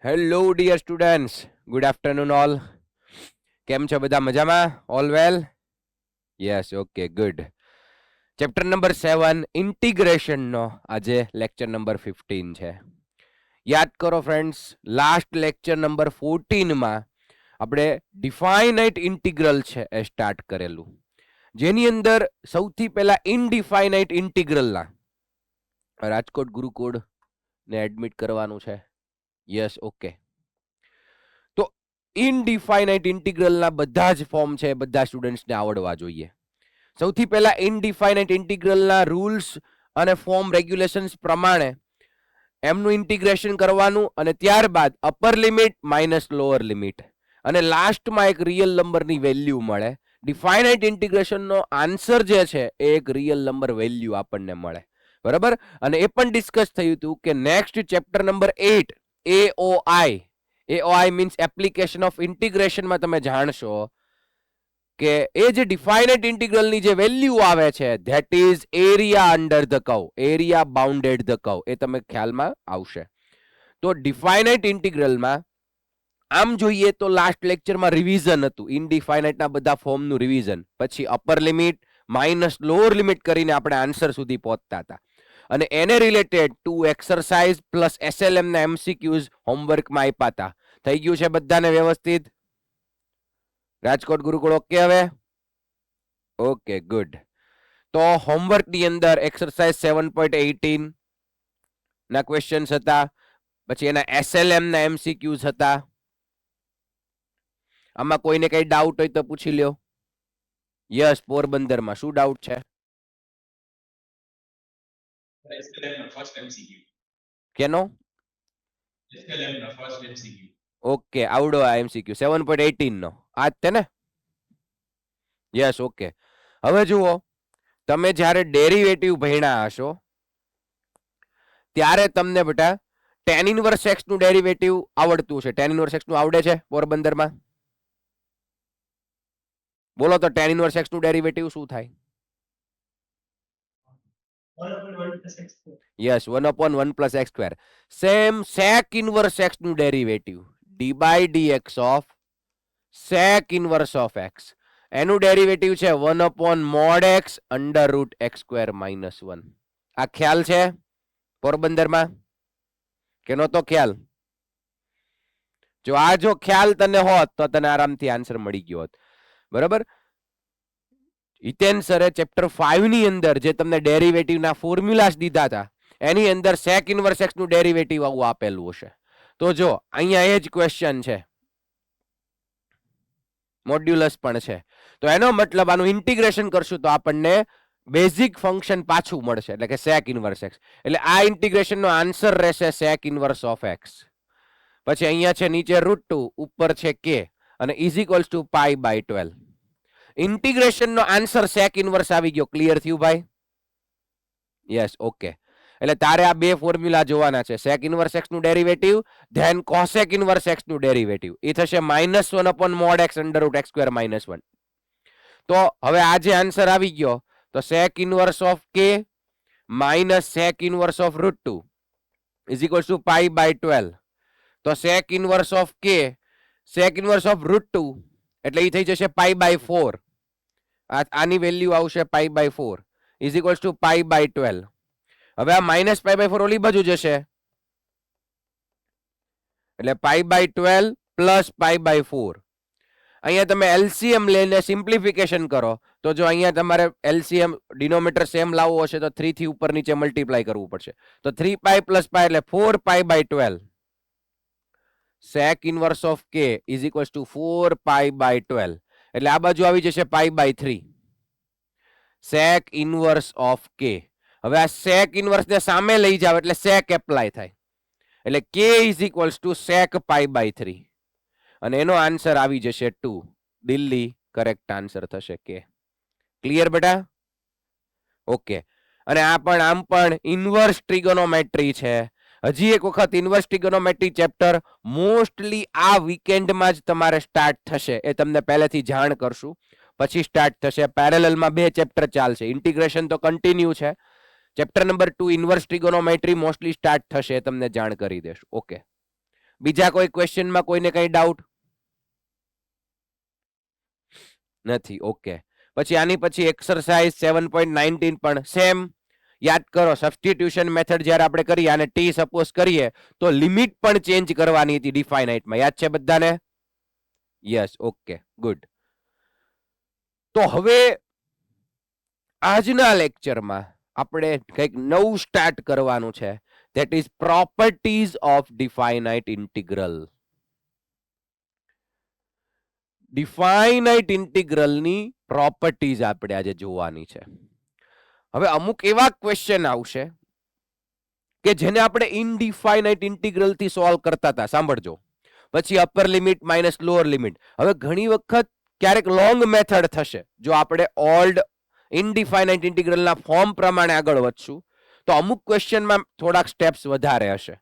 Hello dear students, good afternoon all. કેમ છો બધા? મજામાં? All well? Yes, okay, good. Chapter number 7 ઇન્ટિગ્રેશનનો આજે લેક્ચર નંબર 15 છે. યાદ કરો ફ્રેન્ડ્સ, લાસ્ટ લેક્ચર નંબર 14 માં આપણે ડિફાઇનાઇટ ઇન્ટિગ્રલ છે એ સ્ટાર્ટ કરેલું, જેની અંદર સૌથી પહેલા ઇનડિફાઇનાઇટ ઇન્ટિગ્રલના રાજકોટ ગુરુકુળ ને એડમિટ કરવાનું છે. Yes, okay. તો ઇનડિફાઇનાઇટ ઇન્ટિગ્રલના બધા જ ફોર્મ છે, બધા સ્ટુડન્ટ્સને આવડવા જોઈએ. સૌથી પહેલા ઇનડિફાઇનાઇટ ઇન્ટિગ્રલના રૂલ્સ અને ફોર્મ રેગ્યુલેશન્સ પ્રમાણે એમનું ઇન્ટિગ્રેશન કરવાનું, અને ત્યારબાદ upper limit minus lower limit, અને લાસ્ટમાં એક રિયલ નંબરની વેલ્યુ મળે. ડિફાઇનાઇટ ઇન્ટિગ્રેશનનો આન્સર જે છે એ એક રિયલ નંબર વેલ્યુ આપણને મળે, બરાબર. અને એ પણ ડિસ્કસ થયું હતું કે next chapter number 8 AOI means application of ઇન્ટિગ્રેશનમાં તમે જાણશો કે એ જે ડિફાઇનાઇટ ઇન્ટિગ્રલની જે વેલ્યુ આવે છે that is area under the curve, area bounded the curve, એ તમે ખ્યાલમાં આવશે. તો ડિફાઇનાઇટ ઇન્ટિગ્રલમાં આમ જોઈએ તો લાસ્ટ લેક્ચરમાં રિવિઝન હતું, ઇનડિફાઇનાઇટના બધા ફોર્મનું રિવિઝન, પછી upper limit minus lower limit કરીને આપણે આન્સર સુધી પહોંચતા હતા. અને એને રિલેટેડ 2 એક્સરસાઇઝ પ્લસ એસએલએમ ના એમસીક્યુઝ હોમવર્કમાં આપ્યા હતા. થઈ ગયું છે બધાને વ્યવસ્થિત? રાજકોટ ગુરુકુળ ઓકે હવે? Okay, good. તો હોમવર્કની અંદર એક્સરસાઇઝ 7.18 ના ક્વેશ્ચન્સ હતા, પછી એના એસએલએમ ના એમસીક્યુઝ હતા. આમાં કોઈને કઈ ડાઉટ હોય તો પૂછી લ્યો. યસ, પોરબંદરમાં શું ડાઉટ છે? કેનો? ઓકે, આવડો આ એમસીક્યુ 7.18 નો આ જ તે ને? Yes, okay. હવે જુઓ, તમે જ્યારે ડેરિવેટિવ ભણ્યા હશો ત્યારે તમને બેટા tan ઇન્વર્સ x નું ડેરિવેટિવ આવડતું છે. tan ઇન્વર્સ x નું આવડે છે પોરબંદરમાં? બોલો તો tan ઇન્વર્સ x નું ડેરિવેટિવ શું થાય? Yes, 1/1 + x². Same sec inverse x નું derivative d/dx of sec inverse of x, એનું ડેરિવેટિવ છે 1/mod x √x² - 1. આ ખ્યાલ છે પોરબંદરમાં કે નહોતો ખ્યાલ? જો ખ્યાલ તને હોત તો તને આરામથી આન્સર મળી ગયો હોત, બરાબર. હિતેન સરે ચેપ્ટર 5 ની અંદર જે તમને ડેરિવેટિવના ફોર્મ્યુલાસ દીધા હતા એની અંદર sec ઇન્વર્સ x નું ડેરિવેટિવ આવું આપેલું હશે. તો જો અહીંયા એ જ ક્વેશ્ચન છે, મોડ્યુલસ પણ છે, તો એનો મતલબ આનું ઇન્ટિગ્રેશન કરશું તો આપણને બેઝિક ફંક્શન પાછું મળશે, એટલે કે sec ઇન્વર્સ x. એટલે આ ઇન્ટિગ્રેશનનો આન્સર રહેશે sec ઇન્વર્સ ઓફ x. પછી અહીંયા છે નીચે √2, ઉપર છે k, અને ઇઝ ઇક્વલ્સ ટુ π/12. ઇન્ટિગ્રેશનનો આન્સર sec ઇન્વર્સ આવી ગયો. ક્લિયર થયું ભાઈ? Yes, okay. એટલે તારે આ બે ફોર્મ્યુલા જોવાના છે, sec ઇન્વર્સ x નું derivative, then cosec inverse x નું ડેરિવેટિવ. એ થશે -1/mod x √x² - 1. તો હવે આ જે આન્સર આવી ગયો, તો sec inverse of k minus sec inverse of √2 is equals to π/12. તો sec inverse of k sec inverse of √2 એટલે એ થઈ જશે π/4. આની વેલ્યુ આવશે π/4 ઇઝ ઇક્વલ્સ ટુ π/12. હવે આ માઇનસ π/4 ઓલી બાજુ જશે, એટલે π/12 પ્લસ π/4. અહીંયા તમે એલસીએમ લઈને સિમ્પ્લિફિકેશન કરો તો જો અહીંયા તમારે એલસીએમ ડિનોમિનેટર સેમ લાવવો હશે તો 3 થી ઉપર નીચે મલ્ટીપ્લાય કરવું પડશે. તો 3π + π એટલે 4π/12. sec inverse of k is equals to 4π/12. એટલે આ બાજુ આવી જશે π/3. sec inverse of k. હવે આ sec ઇન્વર્સ ને સામે લઈ જાવ એટલે sec એપ્લાય થાય, એટલે k is equals two sec π/3. અને એનો આન્સર આવી જશે 2. દિલ્હી કરેક્ટ આન્સર થશે કે. ક્લિયર બેટા? ઓકે. અને આ પણ આમ પણ ઇન્વર્સ ટ્રિગોનોમેટ્રી છે. હજી એક વખત ઇન્વર્સ ટ્રિગોનોમેટ્રી ચેપ્ટર મોસ્ટલી આ વીકેન્ડમાં જ તમારે સ્ટાર્ટ થશે, એ તમને પહેલેથી જાણ કરશું. પછી સ્ટાર્ટ થશે. પેરેલલમાં 2 ચેપ્ટર ચાલશે. ઇન્ટિગ્રેશન તો કન્ટિન્યુ છે. Chapter number 2 inverse trigonometry mostly start થશે, તમને જાણ કરી દેશું. ઓકે, બીજા કોઈ ક્વેશ્ચનમાં કોઈને કઈ ડાઉટ નથી? ઓકે, પછી આની પછી એક્સરસાઇઝ 7.19 પણ સેમ. યાદ કરો, સબસ્ટિટ્યુશન મેથડ જ્યારે આપણે કરીએ અને ટી સપોઝ કરીએ તો લિમિટ પણ ચેન્જ કરવાની હતી ડિફાઇનાઇટમાં. યાદ છે બધાને? Yes, okay, good. તો હવે આજના લેક્ચરમાં આપણે કંઈક નવું સ્ટાર્ટ કરવાનું છે, that is properties of definite integral. Definite ઇન્ટિગ્રલની પ્રોપર્ટીઝ આપણે આજે જોવાની છે. હવે અમુક એવા ક્વેશ્ચન આવશે કે જેને આપણે ઇનડિફાઇનાઇટ ઇન્ટિગ્રલ થી સોલ્વ કરતા હતા, સાંભળજો. પછી upper limit minus lower limit. હવે ઘણી વખત ક્યારેક લોંગ મેથડ થશે. જો આપણે ઓલ્ડ ઇનડિફાઇનાઇટ ઇન્ટિગ્રલના ફોર્મ પ્રમાણે આગળ વધશું તો અમુક ક્વેશ્ચનમાં થોડાક સ્ટેપ્સ વધારે હશે.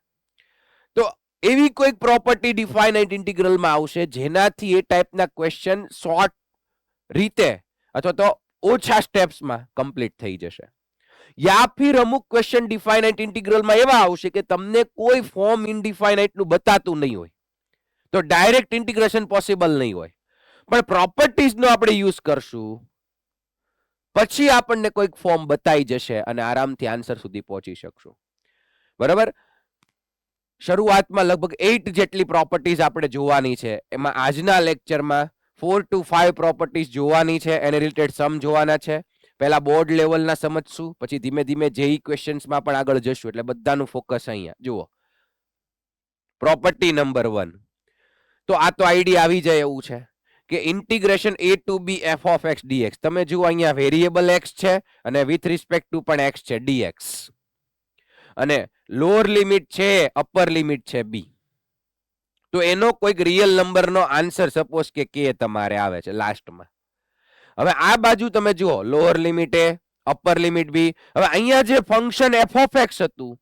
તો એવી કોઈક પ્રોપર્ટી ડિફાઇનાઇટ ઇન્ટિગ્રલમાં આવશે જેનાથી એ ટાઈપના ક્વેશ્ચન શોર્ટ રીતે અથવા તો ઓછા સ્ટેપ્સમાં કમ્પ્લીટ થઈ જશે. યા ફિર અમુક ક્વેશ્ચન ડિફાઇનાઇટ ઇન્ટિગ્રલમાં એવા આવશે કે તમને કોઈ ફોર્મ ઇનડિફાઇનાઇટ નું બતાતું નહીં હોય, તો ડાયરેક્ટ ઇન્ટિગ્રેશન પોસિબલ નહીં હોય. પણ પ્રોપર્ટીઝનો આપણે યુઝ કરશું, પછી આપણને કોઈક ફોર્મ બતાઈ જશે અને આરામથી આન્સર સુધી પહોંચી શકશું. બરાબર? શરૂઆતમાં લગભગ 8 જેટલી પ્રોપર્ટીઝ આપણે જોવાની છે. એમાં આજના લેક્ચરમાં 4 to 5 પ્રોપર્ટીઝ જોવાની છે, એને રિલેટેડ સમ જોવાના છે. પહેલા બોર્ડ લેવલના સમજશું, પછી ધીમે ધીમે જેઈ ક્વેશ્ચન્સમાં પણ આગળ જશું. એટલે બધાનું ફોકસ અહીંયા જુઓ. Property number 1. તો આ તો આઈડિયા આવી જાય એવું છે કે integration a to b f of x dx. તમે જુઓ અહીંયા વેરિયેબલ x છે અને વિથ રિસ્પેક્ટ ટુ પણ x છે, dx. અને લોઅર લિમિટ છે, અપર લિમિટ છે b. તો એનો કોઈક રિયલ નંબરનો આન્સર સપોઝ કે k તમારે આવે છે લાસ્ટમાં. હવે આ બાજુ તમે જુઓ, lower limit a, upper limit b. હવે અહીંયા જે ફંક્શન f of x હતું,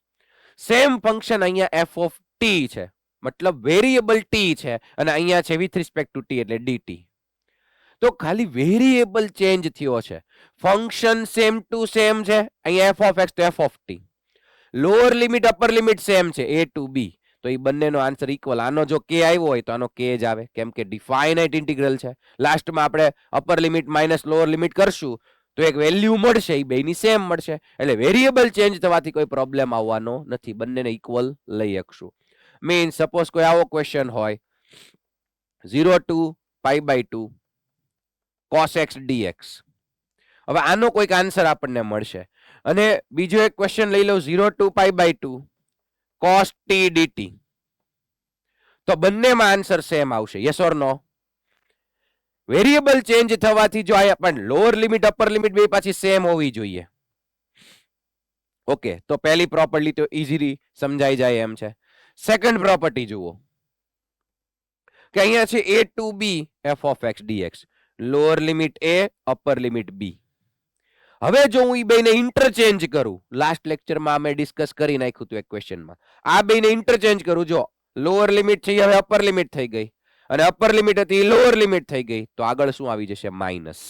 સેમ ફંક્શન અહીંયા f of t છે, મતલબ વેરિયેબલ t છે, અને અહીંયા છે વિથ રિસ્પેક્ટ ટુ t એટલે dt. તો ખાલી વેરિયેબલ ચેન્જ થયો છે, ફંક્શન સેમ ટુ સેમ છે. અહીંયા f of x તો f of t. Lower limit upper limit same છે, a to b. તો એ બંનેનો આન્સર ઇક્વલ. આનો જો k આવ્યો હોય તો આનો k જ આવે, કેમ કે ડિફાઇનાઇટ ઇન્ટિગ્રલ છે. લાસ્ટમાં આપણે upper limit minus lower limit કરશું તો એક વેલ્યુ મળશે, એ બેની સેમ મળશે. એટલે વેરિયેબલ ચેન્જ થવાથી કોઈ પ્રોબ્લેમ આવવાનો નથી, બંનેને ઇક્વલ લઈ શકશું. મીન્સ સપોઝ કોઈ આવો ક્વેશ્ચન હોય 0 to π/2 cos x dx. હવે આનો કોઈક આન્સર આપણને મળશે. અને બીજો એક ક્વેશ્ચન લઈ લો 0 to π/2 cos t dt. તો બંનેમાં આન્સર સેમ આવશે, yes or no? Variable change થવાથી જો આ પણ લોઅર લિમિટ અપર લિમિટ બે પાછી સેમ હોવી જોઈએ. ઓકે, તો પહેલી પ્રોપર્ટી તો ઈઝીલી સમજાઈ જાય એમ છે. સેકન્ડ પ્રોપર્ટી જુઓ કે અહીંયા છે a to b f of x dx. Lower limit a, upper limit b. હવે જો હું એ બેને ઇન્ટરચેન્જ કરું, લાસ્ટ લેક્ચરમાં અમે ડિસ્કસ કરી નાખ્યું હતું એક ક્વેશ્ચનમાં, આ બેને ઇન્ટરચેન્જ કરું, જો લોઅર લિમિટ છે હવે અપર લિમિટ થઈ ગઈ અને અપર લિમિટ હતી લોઅર લિમિટ થઈ ગઈ, તો આગળ શું આવી જશે? માઇનસ.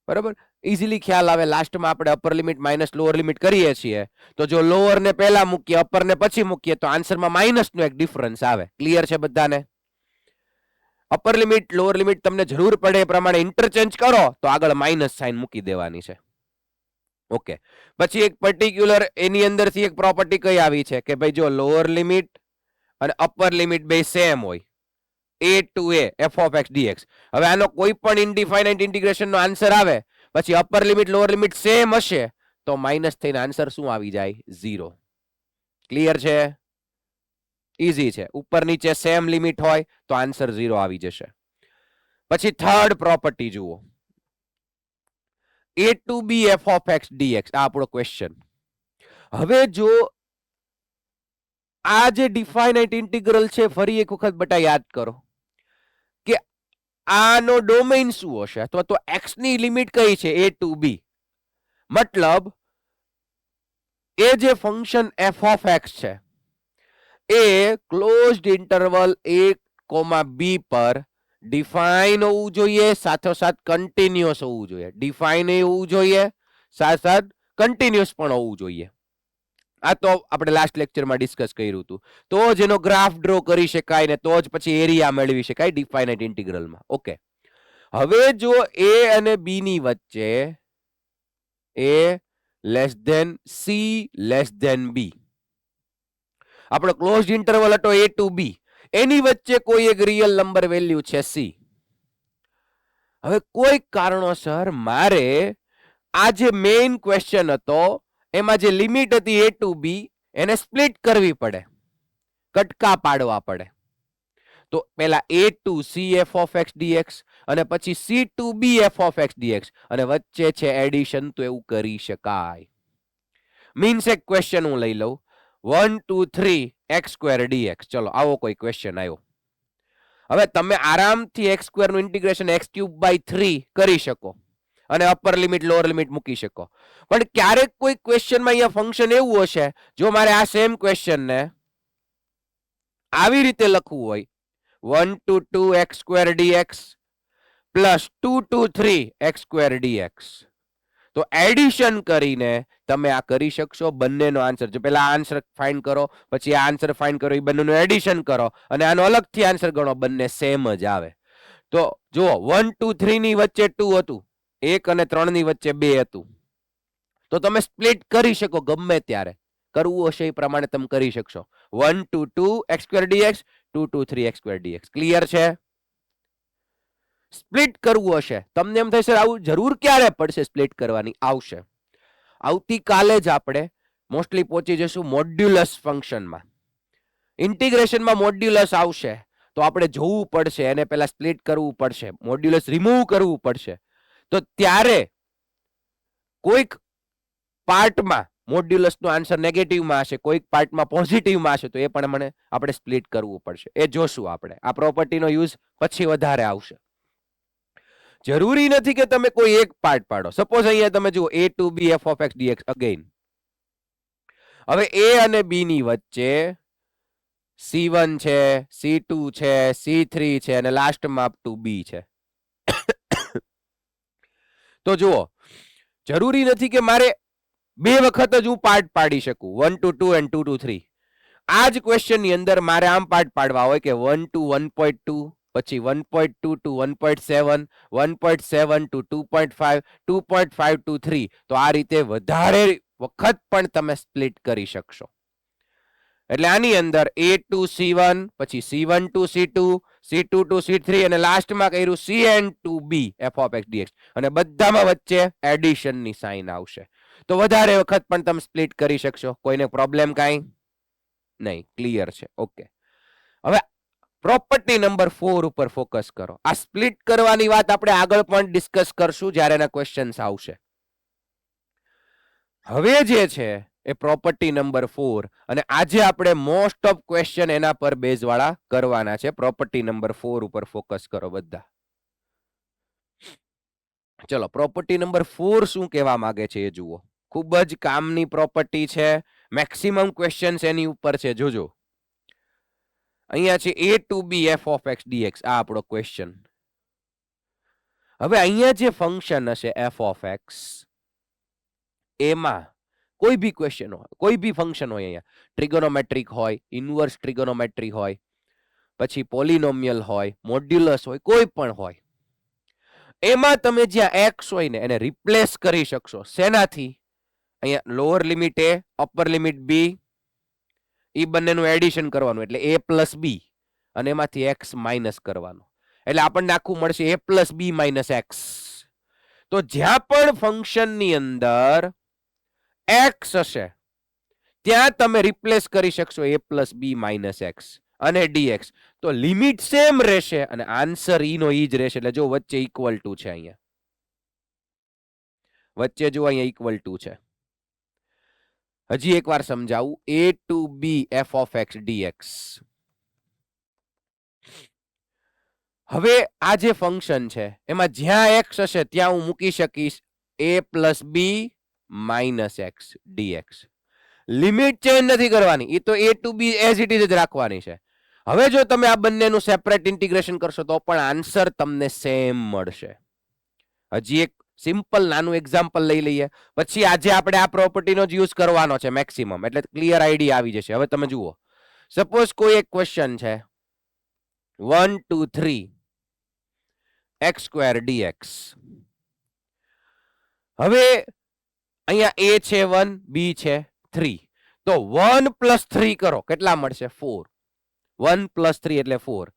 બરાબર? ઇઝીલી ખ્યાલ આવે. લાસ્ટમાં આપણે upper limit minus lower limit કરીએ છીએ, તો જો લોઅર ને પહેલા મૂકીએ અપર ને પછી મૂકીએ તો આન્સરમાં માઇનસ નો એક ડિફરન્સ આવે. ક્લિયર છે બધાને? અપર લિમિટ લોઅર લિમિટ તમને જરૂર પડે એ પ્રમાણે ઇન્ટરચેન્જ કરો તો આગળ માઇનસ સાઇન મૂકી દેવાની છે. ઓકે, પછી એક પર્ટિક્યુલર એની અંદરથી એક પ્રોપર્ટી કઈ આવી છે કે ભાઈ જો લોઅર લિમિટ અને અપર લિમિટ બે સેમ હોય, a to a f of x dx. હવે આનો કોઈ પણ ઇનડિફાઇનાઇટ ઇન્ટિગ્રેશન નો આન્સર આવે પછી upper limit lower limit same હશે તો માઇનસ થઈને આન્સર શું આવી જાય? 0. ક્લિયર છે? ઈઝી છે. ઉપર નીચે સેમ લિમિટ હોય તો આન્સર 0 આવી જશે. પછી થર્ડ પ્રોપર્ટી જુઓ, a to b f of x dx. આ આપણો ક્વેશ્ચન. હવે જો આ જે ડિફાઇનાઇટ ઇન્ટિગ્રલ છે, ફરી એક વખત બટા યાદ કરો કે આનો ડોમેઇન શું હશે, અથવા તો x ની લિમિટ કઈ છે? a to b. મતલબ એ જે ફંક્શન f of x છે એ ક્લોઝડ ઇન્ટરવલ a, b પર ડિફાઇન હોવું જોઈએ, સાથોસાથ કન્ટિન્યુઅસ હોવું જોઈએ. ડિફાઇન હોવું જોઈએ, સાથ કન્ટિન્યુઅસ પણ હોવું જોઈએ. આ તો આપણે લાસ્ટ લેક્ચરમાં ડિસ્કસ કર્યું હતું. તો જ એનો ગ્રાફ ડ્રો કરી શકાય ને તો જ પછી એરિયા મેળવી શકાય ડિફાઇનાઇટ ઇન્ટિગ્રલમાં. ઓકે, હવે જો a અને b ની વચ્ચે a less than c less than b, આપણો ક્લોઝ ઇન્ટરવલ હતો a ટુ b, એની વચ્ચે કોઈ એક રિયલ નંબર વેલ્યુ છે c. હવે કોઈ કારણોસર મારે આ જે મેઇન ક્વેશ્ચન હતો એમાં જે લિમિટ હતી a ટુ b એને સ્પ્લિટ કરવી પડે, કટકા પાડવા પડે. તો પેલા a to c f of x dx અને પછી c to b f of x dx અને વચ્ચે છે એડિશન, તો એવું કરી શકાય. મીન્સ એક ક્વેશ્ચન હું લઈ લઉં 1 2 3 x સ્ક્વેર dx. ચલો આવો કોઈ ક્વેશ્ચન આવ્યો. હવે તમે આરામથી x સ્ક્વેર નું ઇન્ટિગ્રેશન x ક્યુબ બાય 3 કરી શકો અને અપર લિમિટ લોઅર લિમિટ મૂકી શકો. પણ ક્યારેક કોઈ ક્વેશ્ચનમાં અહીંયા ફંક્શન એવું હશે, જો મારે આ સેમ ક્વેશ્ચનને આવી રીતે લખવું હોય 1 to 2 x square dx plus 2 to 3 x square dx, તો એડિશન કરીને તમે આ કરી શકશો. બંનેનો આન્સર જો પેલા આન્સર ફાઇન્ડ કરો પછી આ આન્સર ફાઇન્ડ કરો, એ બંનેનું એડિશન કરો અને આનો અલગથી આન્સર ગણો, બંને સેમ જ આવે. તો જુઓ 1 2 3 ની વચ્ચે 2 હતું, 1 અને 3 ની વચ્ચે 2 હતું, તો તમે સ્પ્લિટ કરી શકો ગમે ત્યારે. કરવું હશે એ પ્રમાણે તમે કરી શકશો. 1 to 2 x square dx, 2 to 3 x square dx. Clear છે? સ્પ્લિટ કરવું હશે તમને એમ થશે આવું જરૂર ક્યારે પડશે સ્પ્લિટ કરવાની? આવશે. આવતીકાલે જ આપણે મોસ્ટલી પહોંચી જશું મોડ્યુલસ ફંક્શનમાં. ઇન્ટિગ્રેશનમાં મોડ્યુલસ આવશે તો આપણે જોવું પડશે, એને પહેલા સ્પ્લિટ કરવું પડશે, મોડ્યુલસ રિમૂવ કરવું પડશે. તો ત્યારે કોઈક પાર્ટમાં મોડ્યુલસનો આન્સર નેગેટિવમાં હશે, કોઈક પાર્ટમાં પોઝિટિવમાં હશે, તો એ પણ મને આપણે સ્પ્લિટ કરવું પડશે. એ જોશું આપણે. આ પ્રોપર્ટીનો યુઝ પછી વધારે આવશે. જરૂરી નથી કે તમે કોઈ એક પાર્ટ પાડો. સપોઝ અહીંયા તમે જુઓ a to b f of x dx again. હવે a અને b ની વચ્ચે c1 છે, c2 છે, c3 છે અને લાસ્ટમાં અપ ટુ b છે. તો જુઓ, જરૂરી નથી કે મારે બે વખત જ હું પાર્ટ પાડી શકું, 1 ટુ 2 and 2 ટુ 3. આ જ ક્વેશ્ચન ની અંદર મારે આમ પાર્ટ પાડવા હોય કે 1 ટુ 1.2, પછી 1.2 ટુ 1.7, 1.7 ટુ 2.5, 2.5 ટુ 3. તો આ રીતે વધારે વખત પણ તમે સ્પ્લિટ કરી શકશો. એટલે આની અંદર a ટુ c1, પછી c1 two c2, c2 two c3 અને લાસ્ટમાં કર્યું cn to b f of x dx અને બધામાં વચ્ચે એડિશન ની સાઇન આવશે. તો વધારે વખત પણ તમે સ્પ્લિટ કરી શકશો. કોઈને પ્રોબ્લેમ કાંઈ નહીં? ક્લિયર છે? ઓકે. હવે પ્રોપર્ટી નંબર 4 ઉપર ફોકસ કરો. આ સ્પ્લિટ કરવાની વાત આપણે આગળ પણ ડિસ્કસ કરશું જ્યારે એના ક્વેશ્ચન્સ આવશે. હવે જે છે એ પ્રોપર્ટી નંબર 4, અને આજે આપણે મોસ્ટ ઓફ ક્વેશ્ચન એના પર બેઝ વાળા કરવાના છે. પ્રોપર્ટી નંબર 4 ઉપર ફોકસ કરો બધા. ચલો, પ્રોપર્ટી નંબર 4 શું કહેવા માંગે છે એ જુઓ. ખૂબ જ કામની પ્રોપર્ટી છે. મેક્સિમમ ક્વેશ્ચન્સ એની ઉપર છે. જોજો, અહીંયા છે a to b f of x dx. આ આપણો ક્વેશ્ચન. હવે અહીંયા જે ફંક્શન હશે f of x, એમાં કોઈ બી ક્વેશ્ચન હોય, કોઈ બી ફંક્શન હોય, અહીંયા ટ્રિગોનોમેટ્રિક હોય, ઇન્વર્સ ટ્રિગોનોમેટ્રી હોય, પછી પોલિનોમિયલ હોય, મોડ્યુલસ હોય, કોઈ પણ હોય, એમાં તમે જ્યાં x હોય ને એને રિપ્લેસ કરી શકશો. શેનાથી? અહીંયા lower limit a, upper limit b, એ બંનેનું એડિશન કરવાનું એટલે a પ્લસ b અને એમાંથી x માઇનસ કરવાનું એટલે આપણને આખું મળશે a plus b minus x. તો જ્યાં પણ ફંક્શન ની અંદર x હશે ત્યાં તમે રિપ્લેસ કરી શકશો a plus b minus x અને dx. તો લિમિટ સેમ રહેશે અને આન્સર ઈ નો ઈ જ રહેશે. એટલે જો વચ્ચે ઇક્વલ ટુ છે, અહીંયા વચ્ચે જો અહીંયા ઇક્વલ ટુ છે. હજી એકવાર સમજાવું, a to b f of x dx. હવે આ જે ફંક્શન છે એમાં જ્યાં x હશે ત્યાં હું મૂકી શકીશ a plus b minus x dx. Limit change નથી કરવાની, એ તો a to b as it is જ રાખવાની છે. હવે જો તમે આ બંનેનું સેપરેટ ઇન્ટિગ્રેશન કરશો તો પણ આન્સર તમને સેમ મળશે. હજી એક સિમ્પલ નાનું એક્ઝામ્પલ લઈ લઈએ, પછી આજે આપણે આ પ્રોપર્ટીનો જ યુઝ કરવાનો છે મેક્સિમમ, એટલે ક્લિયર આઈડિયા આવી જશે. હવે તમે જુઓ, સપોઝ કોઈ એક ક્વેશ્ચન છે 1 2 3 x સ્ક્વેર dx. હવે અહીંયા a છે 1, b છે 3, તો 1 + 3 કરો, કેટલા મળશે? 4. 1 + 3 એટલે 4.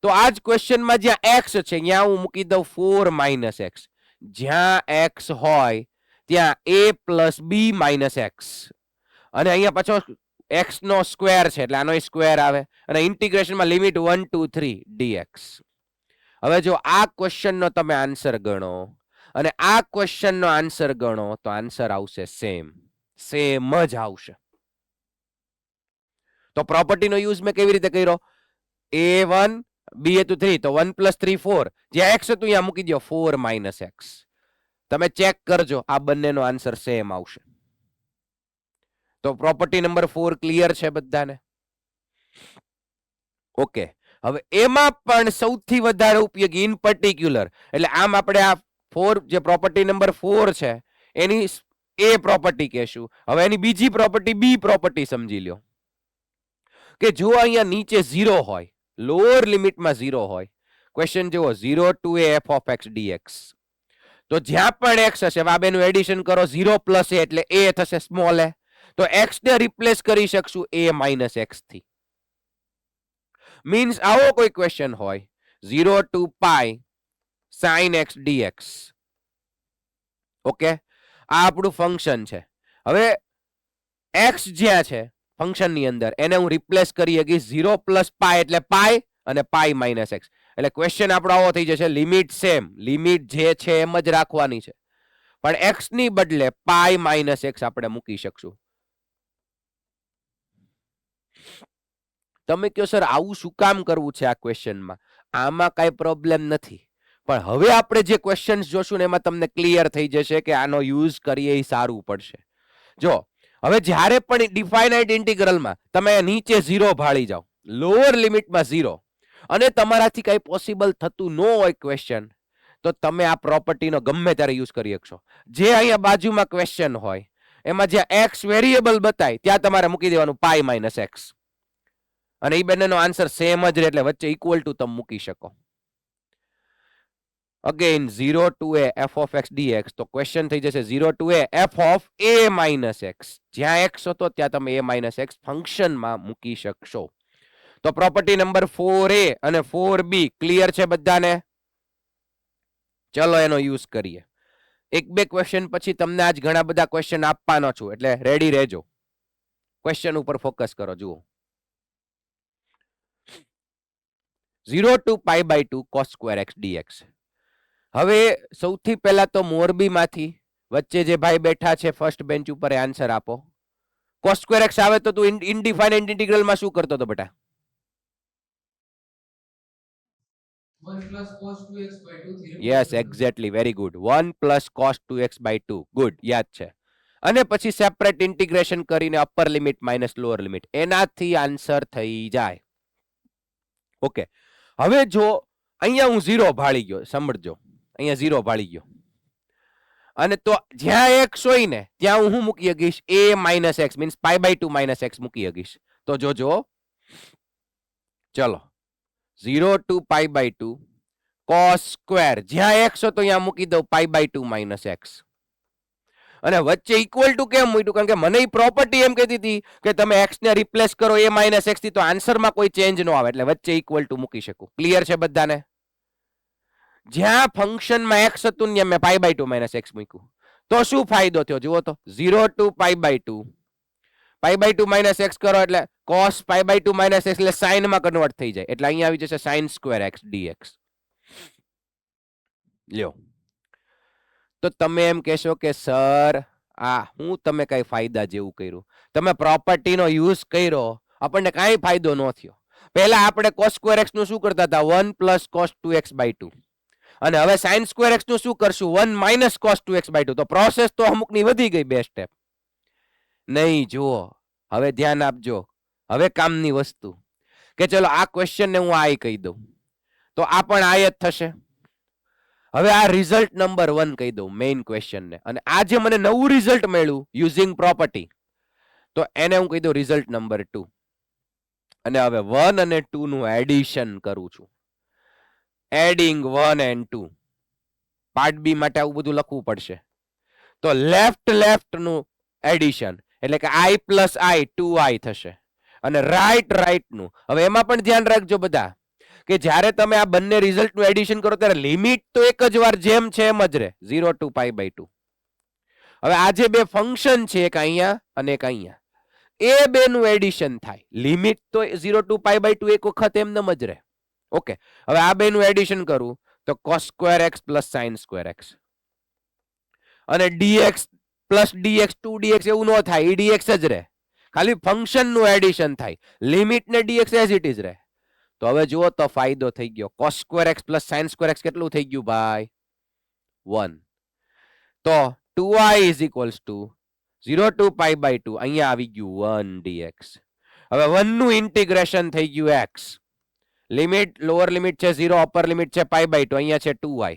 તો આ જ ક્વેશ્ચનમાં જ્યાં x છે ત્યાં હું મૂકી દઉં 4 - x. જ્યાં x હોય ત્યાં a + b - x, અને અહીંયા પાછો x નો સ્ક્વેર છે એટલે આનો સ્ક્વેર આવે, અને ઇન્ટિગ્રેશનમાં લિમિટ 1 2 3 dx. હવે જો આ ક્વેશ્ચનનો તમે આન્સર ગણો અને આ ક્વેશ્ચનનો આન્સર ગણો તો આન્સર આવશે સેમ જ આવશે. તો પ્રોપર્ટીનો યુઝ મેં કેવી રીતે કર્યો? a1 b હતું 3, તો 1 + 3 4, જ્યાં x હતું ત્યાં મૂકી દો 4 - x. તમે ચેક કરજો, આ બંનેનો આન્સર સેમ આવશે. તો પ્રોપર્ટી નંબર 4 ક્લિયર છે બધાને? ઓકે. હવે એમાં પણ સૌથી વધારે ઉપયોગી ઇન પર્ટિક્યુલર, એટલે આમ આપણે આ 4 જે પ્રોપર્ટી નંબર 4 છે એની એ પ્રોપર્ટી કહેશું. હવે એની બીજી પ્રોપર્ટી બી પ્રોપર્ટી સમજી લ્યો, કે જો અહીંયા નીચે 0 હોય, લોઅર લિમિટમાં 0 હોય, ક્વેશ્ચન જુઓ 0 to a f of x dx, તો જ્યાં પણ x હશે આ બેનું એડિશન કરો, 0 + a એટલે a થશે સ્મોલ a, તો x ને રિપ્લેસ કરી શકશું a - x થી. મીન્સ આવો કોઈ ક્વેશ્ચન હોય 0 to pi sin x dx. Okay, આ આપણું ફંક્શન છે. હવે x જ્યાં છે ફંક્શનની અંદર એને હું રિપ્લેસ કરી શકીશ 0 + pi એટલે pi અને pi - x, એટલે ક્વેશ્ચન આપણો આવો થઈ જશે લિમિટ સેમ, લિમિટ જે છે એમ જ રાખવાની છે, પણ x ની બદલે pi - x આપણે મૂકી શકશું. તમે કહો સર આવું શું કામ કરવું છે આ ક્વેશ્ચનમાં? આમાં કઈ પ્રોબ્લેમ નથી, પણ હવે આપણે જે ક્વેશ્ચન્સ જોશું ને એમાં તમને ક્લિયર થઈ જશે કે આનો યુઝ કરીએ એ સારું પડશે. જો હવે જ્યારે પણ ડિફાઇનાઇટ ઇન્ટિગ્રલમાં તમે નીચે 0 ભાળી જાઓ, લોઅર લિમિટમાં 0, અને તમારાથી કઈ પોસિબલ થતું ન હોય ક્વેશ્ચન, તો તમે આ પ્રોપર્ટીનો ગમે ત્યારે યુઝ કરી શકશો. જે અહીંયા બાજુમાં ક્વેશ્ચન હોય એમાં જ્યાં x વેરિયેબલ બતાય ત્યાં તમારે મૂકી દેવાનું pi - x, અને એ બંનેનો આન્સર સેમ જ રહે, એટલે વચ્ચે ઇક્વલ ટુ તમે મૂકી શકો. Again 0 to a f of x dx, તો ક્વેશ્ચન થઈ જશે 0 to a f of a - x. જ્યાં x હતો ત્યાં તમે a - x ફંક્શનમાં મૂકી શકશો. તો પ્રોપર્ટી નંબર 4a અને 4b ક્લિયર છે બધાને? ચલો એનો યુઝ કરીએ. એક બે ક્વેશ્ચન પછી તમને આજ ઘણા બધા ક્વેશ્ચન આપવાનો છું, એટલે રેડી રહેજો. ક્વેશ્ચન ઉપર ફોકસ કરો. જુઓ 0 to pi/2 cos square x dx. હવે સૌથી પહેલા તો મોરબીમાંથી વચ્ચે જે ભાઈ બેઠા છે ફર્સ્ટ બેન્ચ ઉપર એ આન્સર આપો. cos square x આવે તો તું ઇનડિફાઇનાઇટ ઇન્ટિગ્રલમાં શું કરતો હતો બેટા? 1 + cos 2x/2 yes, exactly, very good. 1 + cos 2x/2, good, યાદ છે. અને પછી સેપરેટ ઇન્ટિગ્રેશન કરીને upper limit minus lower limit, એનાથી આન્સર થઈ જાય. ઓકે, હવે જો અહીંયા હું 0 ભાળી ગયો, સમજજો, અહીંયા 0 ભાળી ગયો, અને તો જ્યાં x હોય ને ત્યાં હું મૂકી શકીશ a - x, means pi/2 - x મૂકી શકીશ. તો જોજો, ચલો 0 to pi/2 cos સ્ક્વેર, જ્યાં x હતો ત્યાં મૂકી દઉં pi/2 - x, અને વચ્ચે ઇક્વલ ટુ કેમ મૂક્યું? કારણ કે મને એ પ્રોપર્ટી એમ કહેતી હતી કે તમે x ને રિપ્લેસ કરો a - x થી, તો આન્સરમાં કોઈ ચેન્જ ન આવે, એટલે વચ્ચે ઇક્વલ ટુ મૂકી શકું. ક્લિયર છે બધાને? જ્યાં ફંક્શનમાં x હતું ત્યાં મેં pi/2 - x મૂક્યું, તો શું ફાયદો થયો જુઓ તો, 0 to pi/2, pi/2 - x કરો એટલે cos pi/2 - x એટલે sin માં કન્વર્ટ થઈ જાય, એટલે અહીંયા આવી જશે sin square x dx. લ્યો, તો તમે એમ કહેશો કે સર આ હું તમે કઈ ફાયદા જેવું કર્યું? તમે પ્રોપર્ટીનો યુઝ કર્યો, આપણને કાંઈ ફાયદો ન થયો. પહેલા આપણે cos square x નું શું કરતા હતા? 1 + cos 2x/2, અને હવે sin square x નું શું કરશું? 1 - cos 2x/2. તો પ્રોસેસ તો અમુકની વધી ગઈ, બે સ્ટેપ. નહીં, જુઓ હવે ધ્યાન આપજો, હવે કામની વસ્તુ, કે ચલો આ ક્વેશ્ચન ને હું આ કહી દઉં, તો આ પણ આ જ થશે. હવે આ રિઝલ્ટ નંબર 1 કહી દઉં મેઇન ક્વેશ્ચન ને, અને આ જે મને નવું રિઝલ્ટ મળ્યું યુઝિંગ પ્રોપર્ટી, તો એને હું કહી દઉં રિઝલ્ટ નંબર 2. અને હવે 1 અને 2 નું એડિશન કરું છું. Adding 1 and 2. પાર્ટ બી માટે આવું બધું લખવું પડશે. તો લેફ્ટ નું એડિશન એટલે કે i પ્લસ i 2i થશે. અને રાઈટ નું, હવે એમાં પણ ધ્યાન રાખજો બધા કે જ્યારે તમે આ બંને રિઝલ્ટ નું એડિશન કરો ત્યારે લિમિટ તો એક જ વાર જેમ છે એમ જ રહે, 0 to pi by 2. હવે આ જે બે ફંક્શન છે, એક અહીંયા અને એક અહીંયા, એ બે નું એડિશન થાય. લિમિટ તો 0 to pi by 2 એક વખત એમનેમ જ રહે. ઓકે, હવે આ બે નું એડિશન કરું તો cos square x plus sin square x, અને dx પ્લસ dx 2dx એવું ન થાય, એ dx જ રહે, ખાલી ફંક્શન નું એડિશન થાય. લિમિટ ને dx એઝ ઇટ ઇઝ રહે. તો હવે જુઓ તો ફાયદો થઈ ગયો. cos square x plus sin square x કેટલું થઈ ગયું ભાઈ? 1. તો 2i is equals two 0 to pi by 2, અહીંયા આવી ગયું 1 dx. હવે 1 નું ઇન્ટિગ્રેશન થઈ ગયું x. લિમિટ લોઅર લિમિટ છે 0, અપર લિમિટ છે pi by 2, અહીંયા છે 2i.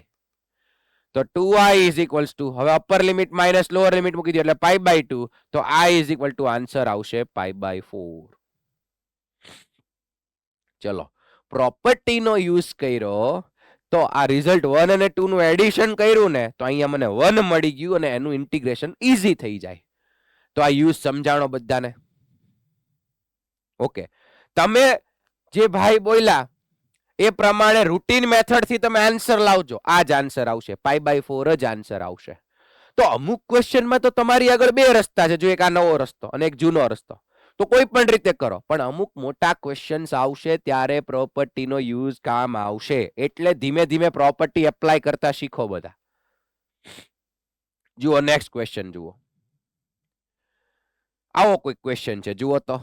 તો 2i ઇઝ ઇક્વલ્સ ટુ, હવે upper limit minus lower limit મૂકી દો એટલે pi by 2, તો i is equal to answer આવશે pi by 4. ચલો, પ્રોપર્ટીનો યુઝ કર્યો તો આ રિઝલ્ટ 1 અને 2 નું એડિશન કર્યું ને, તો અહીંયા મને 1 મળી ગયું અને એનું ઇન્ટિગ્રેશન ઈઝી થઈ જાય. તો આ યુઝ સમજાણો બધાને? ઓકે, તમે જે ભાઈ બોલ્યા એ પ્રમાણે રૂટીન મેથડ થી તમે આન્સર લાવજો, આ જ આન્સર આવશે, પાઈ બાય 4 જ આન્સર આવશે. તો અમુક ક્વેશ્ચનમાં તો તમારી આગળ બે રસ્તા છે, જો એક આ નવો રસ્તો અને એક જૂનો રસ્તો, તો કોઈ પણ રીતે કરો, પણ અમુક મોટા ક્વેશ્ચન્સ આવશે ત્યારે પ્રોપર્ટીનો યુઝ કામ આવશે. એટલે ધીમે ધીમે પ્રોપર્ટી એપ્લાય કરતા શીખો બધા. જુઓ નેક્સ્ટ ક્વેશ્ચન જુઓ. આવો કોઈ ક્વેશ્ચન છે, જુઓ તો,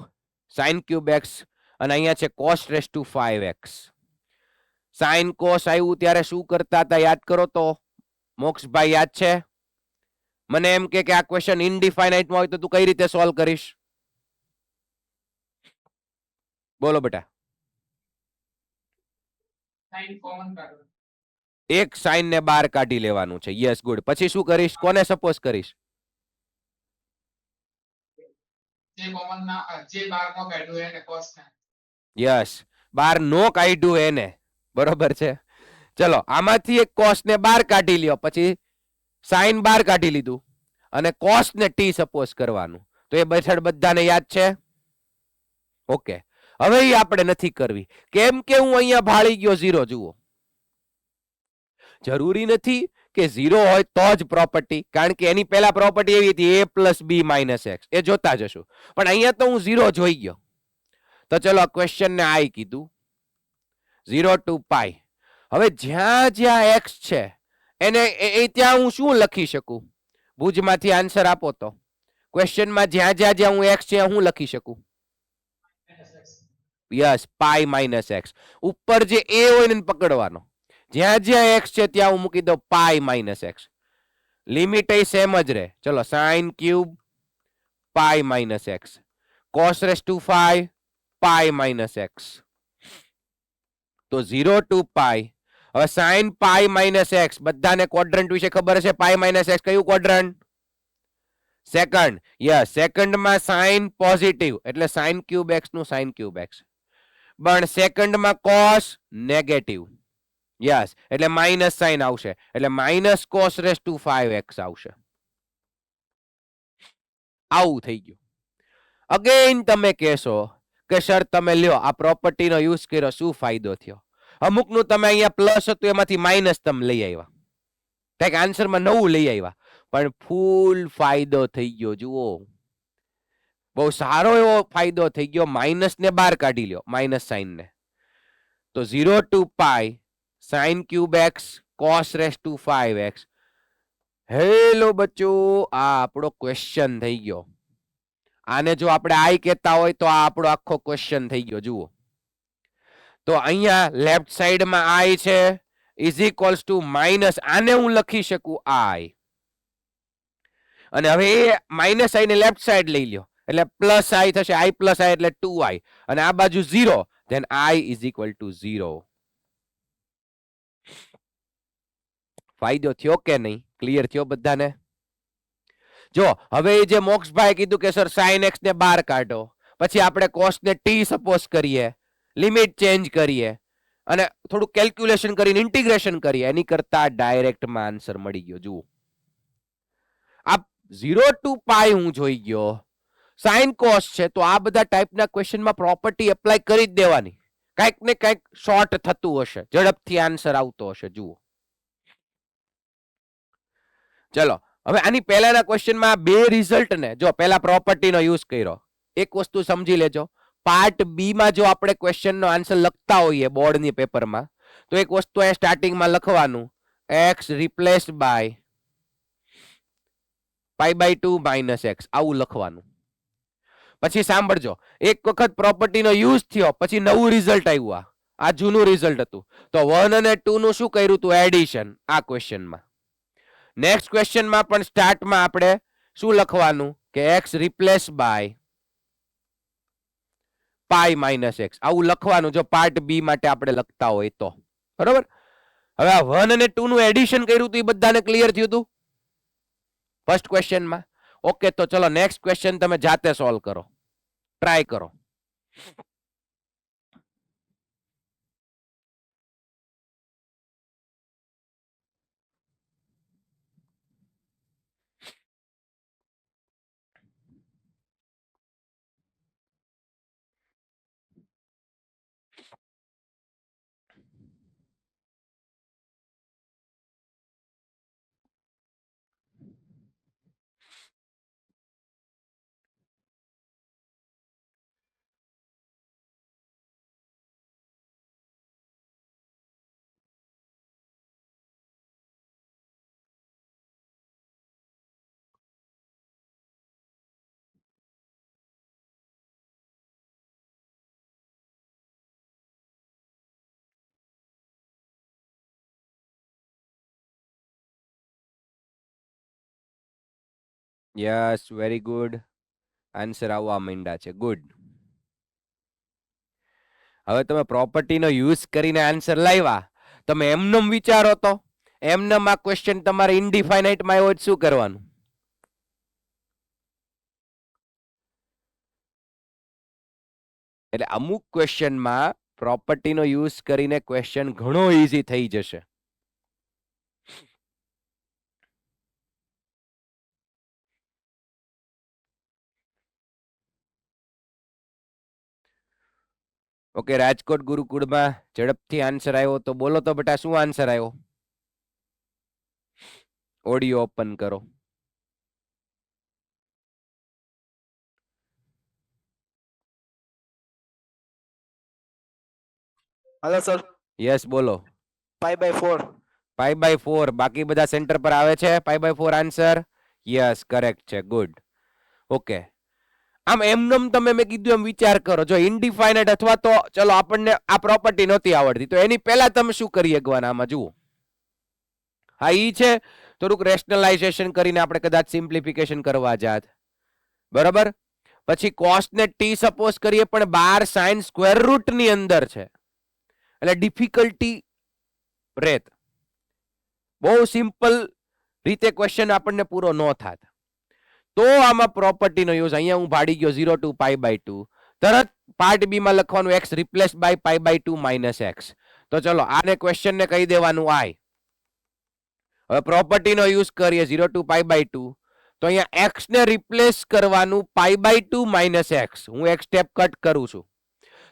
sin ક્યુબ x અને અહીંયા છે cos raise to 5x. Sine cos આવ્યું ત્યારે શું કરતા હતા યાદ કરો તો મોક્ષભાઈ, યાદ છે? મને એમ કે આ ક્વેશ્ચન ઇનડિફાઇનાઇટમાં હોય તો તું કઈ રીતે સોલ્વ કરીશ? બોલો બેટા. એક સાઇન ને બહાર કાઢી લેવાનું છે. Yes, good. પછી શું કરીશ? કોને સપોઝ કરીશ? યસ, બાર નો કાઢ્યું એને, બરોબર છે. ચલો, આમાંથી એક કોસ ને બહાર કાઢી લ્યો, પછી સાઇન બહાર કાઢી લીધું અને કોસ ને ટી સપોઝ કરવાનું. તો એ મેથડ બધાને યાદ છે? ઓકે, હવે એ આપણે નથી કરવી, કેમ કે હું અહીંયા ભાળી ગયો 0. જુઓ, જરૂરી નથી કે 0 હોય તો જ પ્રોપર્ટી, કારણ કે એની પહેલા પ્રોપર્ટી એવી હતી a plus b minus x, એ જોતા જશું. પણ અહીંયા તો હું 0 જોઈ ગયો. તો ચલો ક્વેશ્ચન ને આઈ કીધું 0 to pi. હવે જ્યાં જ્યાં x છે એને ત્યાં હું શું લખી શકું? ભુજમાંથી આન્સર આપો તો. ક્વેશ્ચનમાં જ્યાં જ્યાં હું x છે હું લખી શકું? Yes, pi minus x. ઉપર જે a હોય ને પકડવાનો, જ્યાં જ્યાં x છે ત્યાં હું મૂકી દઉં પાઈ માઇનસ x. લિમિટ એ સેમ જ રહે. ચલો, sign cube pi minus x, cos raise two 5 pi minus x. તો 0 to પાઈ. હવે સાઇન પાઈ માઇનસ x, બધાને ક્વોડ્રન્ટ વિશે ખબર છે? પાઈ માઇનસ x કયું ક્વોડ્રન્ટ? સેકન્ડ. યસ, સેકન્ડમાં સાઇન પોઝિટિવ એટલે સાઇન ક્યુબ x નું સાઇન ક્યુબ x. પણ સેકન્ડમાં કોસ નેગેટિવ. યસ, એટલે માઇનસ સાઇન આવશે, એટલે minus cos raise to 5x આવશે. આવું થઈ ગયું. અગેન તમે કહેશો કે સર તમે લ્યો આ પ્રોપર્ટીનો યુઝ કર્યો, શું ફાયદો થયો? અમુકનું તમે અહીંયા પ્લસ હતું એમાંથી માઇનસ તમે લઈ આવ્યા, કંઈક આન્સરમાં નવું લઈ આવ્યા, પણ ફૂલ ફાયદો થઈ ગયો. જુઓ, બહુ સારો એવો ફાયદો થઈ ગયો. માઇનસ ને બહાર કાઢી લ્યો, માઇનસ સાઇન ને. તો 0 to pi sine cube x cos raise to 5x. Hello બચ્ચો, આ આપણો ક્વેશ્ચન થઈ ગયો. આને જો આપણે આઈ કહેતા હોય તો આ આપણો આખો ક્વેશ્ચન થઈ ગયો. જુઓ તો અહીંયા લેફ્ટ સાઈડમાં આઈ છે ઇઝ ઇક્વલ્સ ટુ માઇનસ, આને હું લખી શકું આઈ, અને હવે એ માઇનસ આઈ ને લેફ્ટ સાઈડ લઈ લ્યો એટલે પ્લસ આઈ થશે. આઈ પ્લસ આઈ એટલે 2i, અને આ બાજુ 0, then i is equal to 0. ફાયદો થયો કે નહીં? ક્લિયર થયો બધાને? જો હવે એ જે મોક્ષભાઈ કીધું કે સર સાઇન એક્સ ને બહાર કાઢો, પછી આપણે કોસ ને ટી સપોઝ કરીએ, લિમિટ ચેન્જ કરીએ અને થોડું કેલ્ક્યુલેશન કરીને ઇન્ટિગ્રેશન કરીએ, એની કરતા ડાયરેક્ટમાં આન્સર મળી ગયો. જુઓ આ 0 ટુ પાઈ હું જોઈ ગયો, સાઇન કોસ છે, તો આ બધા ટાઈપના ક્વેશ્ચનમાં પ્રોપર્ટી એપ્લાય કરી જ દેવાની. કંઈક ને કંઈક શોર્ટ થતું હશે, ઝડપથી આન્સર આવતો હશે. જુઓ ચલો હવે આની પહેલાના ક્વેશ્ચનમાં બે રિઝલ્ટ ને જો પહેલા પ્રોપર્ટીનો યુઝ કર્યો. એક વસ્તુ સમજી લેજો, પાર્ટ બી માં જો આપણે ક્વેશ્ચનનો આન્સર લખતા હોઈએ બોર્ડની પેપરમાં, તો એક વસ્તુ અહીંયા સ્ટાર્ટિંગમાં લખવાનું, x replaced by π/2 minus x, આવું લખવાનું. પછી સાંભળજો, એક વખત પ્રોપર્ટીનો યુઝ થયો પછી નવું રિઝલ્ટ આવ્યું, આ જૂનું રિઝલ્ટ હતું, તો 1 અને 2 નું શું કર્યું હતું? એડિશન. આ ક્વેશ્ચનમાં નેક્સ્ટ ક્વેશ્ચનમાં પણ સ્ટાર્ટમાં આપણે શું લખવાનું કે x રિપ્લેસ બાય π - x, આવું લખવાનું જો પાર્ટ બી માટે આપણે લખતા હોય તો. બરોબર? હવે આ 1 અને 2 નું એડિશન કર્યું હતું, એ બધાને ક્લિયર થયું હતું ફર્સ્ટ ક્વેશ્ચનમાં? ઓકે, તો ચલો નેક્સ્ટ ક્વેશ્ચન તમે જાતે સોલ્વ કરો, ટ્રાય કરો. Yes, very good. આન્સર આવવા માંડ્યા છે. ગુડ. હવે તમે પ્રોપર્ટીનો યુઝ કરીને આન્સર લાવ્યા, તમે એમનેમ વિચારો તો એમનેમ આ ક્વેશ્ચન તમારે ઇનડિફાઇનાઇટમાં આવ્યો શું કરવાનું? એટલે અમુક ક્વેશ્ચનમાં પ્રોપર્ટીનો યુઝ કરીને ક્વેશ્ચન ઘણો ઈઝી થઈ જશે. ઓકે, રાજકોટ ગુરુકુળમાં ઝડપથી આન્સર આવ્યો તો બોલો તો બેટા, શું આન્સર આવ્યો? ઓડિયો ઓપન કરો. हेलो सर, યસ બોલો. π/4. π/4. બાકી બધા સેન્ટર પર આવે છે π/4 આન્સર? યસ, કરેક્ટ છે. ગુડ. ઓકે, આમ એમનેમ તમે મેં કીધું એમ વિચાર કરો. જો ઇનડિફાઇનાઇટ અથવા તો ચલો આપણને આ પ્રોપર્ટી નહોતી આવડતી, તો એની પહેલા તમે શું કરી શકવાના આમાં? જુઓ, હા ઈ છે, થોડુંક રેશનલાઇઝેશન કરીને આપણે કદાચ સિમ્પ્લિફિકેશન કરવા જાત. બરાબર? પછી કોસ ને ટી સપોઝ કરીએ, પણ 12 સાઇન સ્ક્વેર રૂટ ની અંદર છે, એટલે ડિફિકલ્ટી રેત. બહુ સિમ્પલ રીતે ક્વેશ્ચન આપણને પૂરો ન થાત. તો આમાં પ્રોપર્ટીનો યુઝ, અહીંયા હું ભાડી ગયો 0 ટુ π/2, તરત પાર્ટ બી માં લખવાનું x replace by π/2 minus x. તો ચલો આને ક્વેશ્ચન ને કહી દેવાનું i. હવે પ્રોપર્ટીનો યુઝ કરીએ 0 ટુ π/2, તો અહીંયા x ને રિપ્લેસ કરવાનું π/2 માઇનસ x. હું એક સ્ટેપ કટ કરું છું,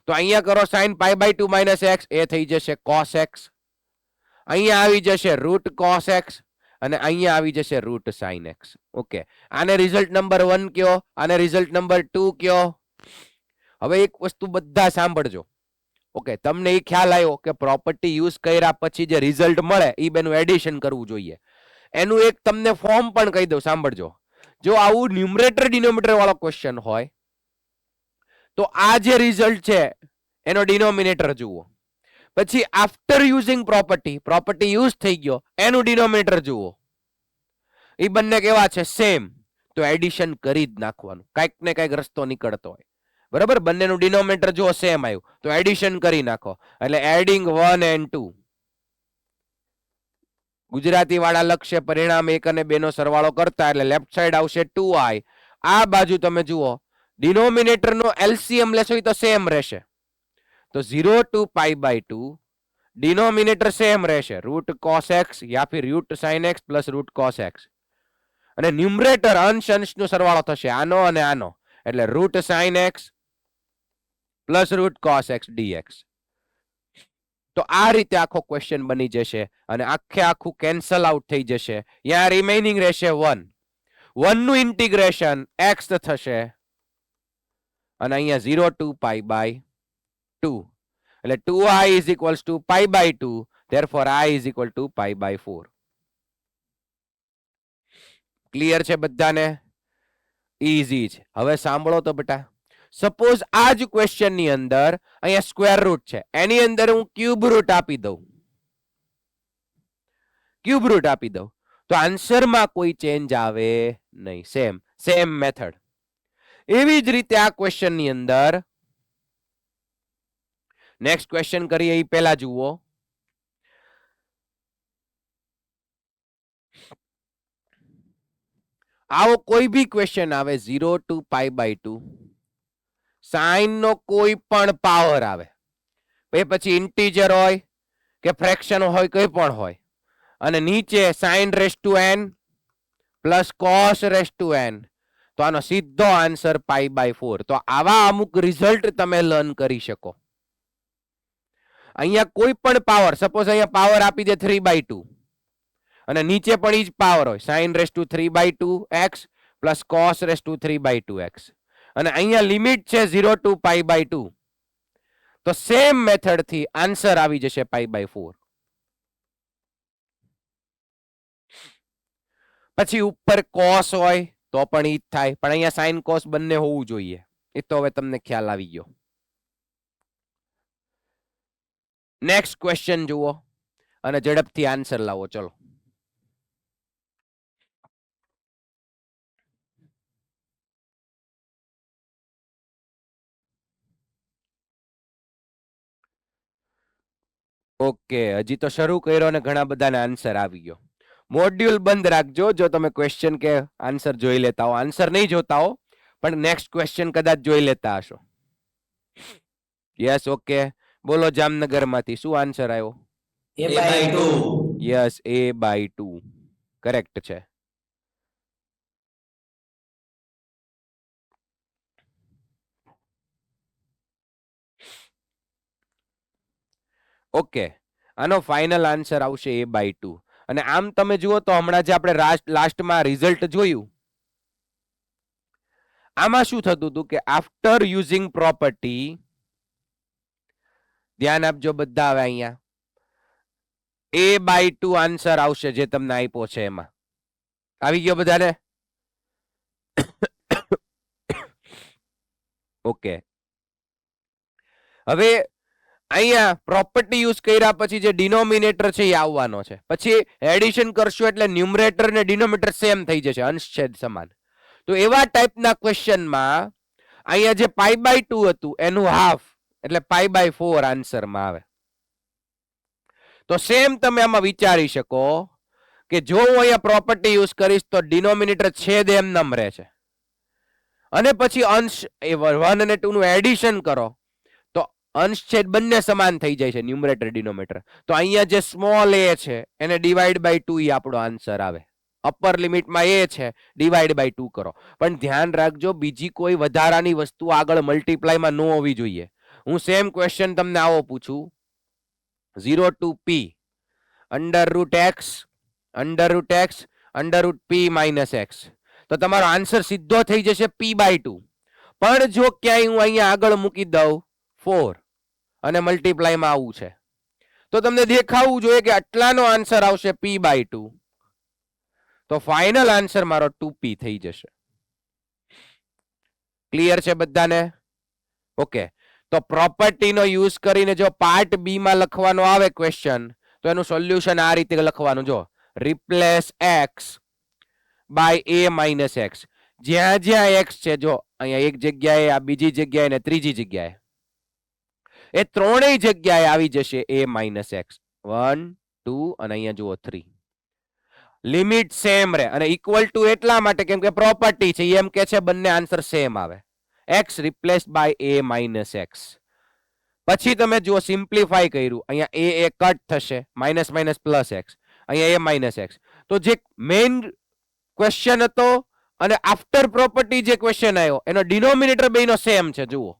તો અહીંયા કરો સાઇન π/2 માઇનસ x, એ થઈ જશે cos x. અહીંયા આવી જશે રૂટ cos x અને અહીંયા આવી જશે રૂટ sin x. ઓકે, આને રિઝલ્ટ નંબર 1 કયો, આને રિઝલ્ટ નંબર 2 કયો. હવે એક વસ્તુ બધા સાંભળજો. ઓકે, તમને એ ખ્યાલ આવ્યો કે પ્રોપર્ટી યુઝ કર્યા પછી જે રિઝલ્ટ મળે એ બેનું એડિશન કરવું જોઈએ. એનું એક તમને ફોર્મ પણ કહી દઉં, સાંભળજો. જો આવું ન્યુમરેટર ડિનોમિનેટર વાળો ક્વેશ્ચન હોય, તો આ જે રિઝલ્ટ છે એનો ડિનોમિનેટર જુઓ, પછી આફ્ટર યુઝિંગ પ્રોપર્ટી યુઝ થઈ ગયો, એનું ડિનોમિનેટર જુઓ. એ બંને કેવા છે? સેમ. તો એડિશન કરી જ નાખવાનું, કઈક ને કઈક રસ્તો નીકળતો હોય. બરાબર? બંનેનું ડિનોમિનેટર જો સેમ આવ્યું તો એડિશન કરી નાખો, એટલે એડિંગ 1 and 2. ગુજરાતી વાળા લખશે પરિણામ 1 અને 2 નો સરવાળો કરતા એટલે લેફ્ટ સાઈડ આવશે 2i. આ બાજુ તમે જુઓ ડિનોમિનેટર નો એલસીએમ લેશો તો સેમ રહેશે. તો 0 to pi by 2 denominator same રહેશે रूट cos x या फिर root sin x plus root cos x અને ન્યુમરેટર અંશ અંશનો સરવાળો થશે આનો અને આનો એટલે root sin x plus root cos x dx. તો આ રીતે આખો ક્વેશ્ચન બની જશે અને આખે આખું કેન્સલ આઉટ થઈ જશે. અહીંયા રિમેઇનિંગ રહેશે 1. 1 નું ઇન્ટિગ્રેશન x થશે અને અહીંયા 0 to પાઈ બાય 2 એટલે 2i is equals to pi by 2, therefore I is equal to pi by 4. Clear છે બધાને? ઈઝી છે. હવે સાંભળો તો બેટા, સપોઝ આ જ ક્વેશ્ચન ની અંદર અહીંયા સ્ક્વેર રૂટ છે, એની અંદર હું ક્યુબ રૂટ આપી દઉં, ક્યુબ રૂટ આપી દઉં તો આન્સરમાં કોઈ ચેન્જ આવે નહીં. Same method. એવી જ રીતે આ ક્વેશ્ચન ની અંદર નેક્સ્ટ ક્વેશ્ચન કરીએ એ પહેલા જુઓ. આવો કોઈ બી ક્વેશ્ચન આવે 0 to પાઈ બાય 2, સાઇન નો કોઈ પણ પાવર આવે, એ પછી ઇન્ટીજર હોય કે ફ્રેક્શન હોય કોઈ પણ હોય, અને નીચે sine raise to n plus cos raise to n, તો આનો સીધો આન્સર પાઈ બાય 4. તો આવા અમુક રિઝલ્ટ તમે લર્ન કરી શકો. અહીંયા કોઈ પણ પાવર, સપોઝ અહીંયા પાવર આપી દે 3/2 અને નીચે પણ ઈ જ પાવર હોય, sin raise to 3/2x plus cos raise two 3/2x, અને અહીંયા લિમિટ છે 0 to પાઈ બાય 2, તો સેમ મેથડ થી આન્સર આવી જશે પાઈ બાય 4. પછી ઉપર cos હોય તો પણ ઈ જ થાય, પણ અહીંયા sin cos બંને હોવું જોઈએ. એ તો હવે તમને ખ્યાલ આવી ગયો. નેક્સ્ટ ક્વેશ્ચન જુઓ અને ઝડપથી આન્સર લાવો. ચલો, ઓકે, હજી તો શરૂ કર્યો અને ઘણા બધાને આન્સર આવી ગયો. મોડ્યુલ બંધ રાખજો જો તમે ક્વેશ્ચન કે આન્સર જોઈ લેતા હો. આન્સર નહીં જોતા હો પણ નેક્સ્ટ ક્વેશ્ચન કદાચ જોઈ લેતા હશો. Yes, okay. બોલો જામનગર માંથી શું આન્સર આવ્યો? A/2. યસ, a/2 કરેક્ટ છે. ઓકે, આનો ફાઇનલ આન્સર આવશે a/2. અને આમ તમે જુઓ તો હમણાં જે આપણે લાસ્ટમાં રિઝલ્ટ જોયું, આમાં શું થતું હતું કે આફ્ટર યુઝિંગ પ્રોપર્ટી, ધ્યાન આપજો બધા, હવે અહીંયા a/2 આન્સર આવશે જે તમને આપ્યો છે એમાં. આવી ગયો બધાને? ઓકે, હવે અહીંયા પ્રોપર્ટી યુઝ કર્યા પછી જે ડિનોમિનેટર છે એ આવવાનો છે, પછી એડિશન કરશો એટલે ન્યુમરેટર ને ડિનોમિનેટર સેમ થઈ જશે, અંશછેદ સમાન. તો એવા ટાઈપના ક્વેશ્ચનમાં અહીંયા જે પાઈ બાય 2 હતું એનું હાફ એટલે પાઈ બાય 4 આન્સરમાં આવે. તો સેમ તમે આમાં વિચારી શકો કે જો હું અહીંયા પ્રોપર્ટી યુઝ કરીશ તો ડિનોમિનેટર છેદ એમ નમ રહે છે, અને પછી અંશ 1 અને 2 નું એડિશન કરો તો અંશછેદ બંને સમાન થઈ જાય છે, ન્યુમરેટર ડિનોમિનેટર. તો અહીંયા જે સ્મોલ a છે એને ડિવાઈડ બાય 2 ઈ આપણો આન્સર આવે. અપર લિમિટમાં a છે, ડિવાઈડ બાય 2 કરો. પણ ધ્યાન રાખજો બીજી કોઈ વધારાની વસ્તુ આગળ મલ્ટીપ્લાયમાં ન હોવી જોઈએ. હું સેમ ક્વેશ્ચન તમને આવો પૂછું, 0 to p under route x under route p minus x, તો તમારો આન્સર સીધો થઈ જશે p/2. પણ જો ક્યાંય હું અહીંયા આગળ મૂકી દઉં 4 અને મલ્ટીપ્લાયમાં આવું છે તો તમને દેખાવું જોઈએ કે આટલાનો આન્સર આવશે p/2. તો ફાઇનલ આન્સર મારો 2p થઈ જશે. ક્લિયર છે બધાને? ઓકે, તો પ્રોપર્ટીનો યુઝ કરીને જો પાર્ટ બી માં લખવાનો આવે ક્વેશ્ચન તો એનું સોલ્યુશન આ રીતે લખવાનું. જો replace x by a minus x, જ્યાં જ્યાં x છે, જો અહીંયા એક જગ્યાએ, આ બીજી જગ્યાએ ને ત્રીજી જગ્યાએ, એ ત્રણેય જગ્યાએ આવી જશે a માઇનસ x. 1 2 અને અહીંયા જુઓ 3. લિમિટ સેમ રહે અને ઇક્વલ ટુ એટલા માટે કેમ કે પ્રોપર્ટી છે એમ કે છે બંને આન્સર સેમ આવે. x replace by a minus x. પછી તમે જુઓ સિમ્પ્લિફાય કર્યું, અહીંયા a કટ થશે, માઇનસ માઇનસ પ્લસ x, અહીંયા a માઇનસ x. તો જે મેઇન ક્વેશ્ચન હતો અને આફ્ટર પ્રોપર્ટી જે ક્વેશ્ચન આવ્યો એનો ડિનોમિનેટર બેનો સેમ છે. જુઓ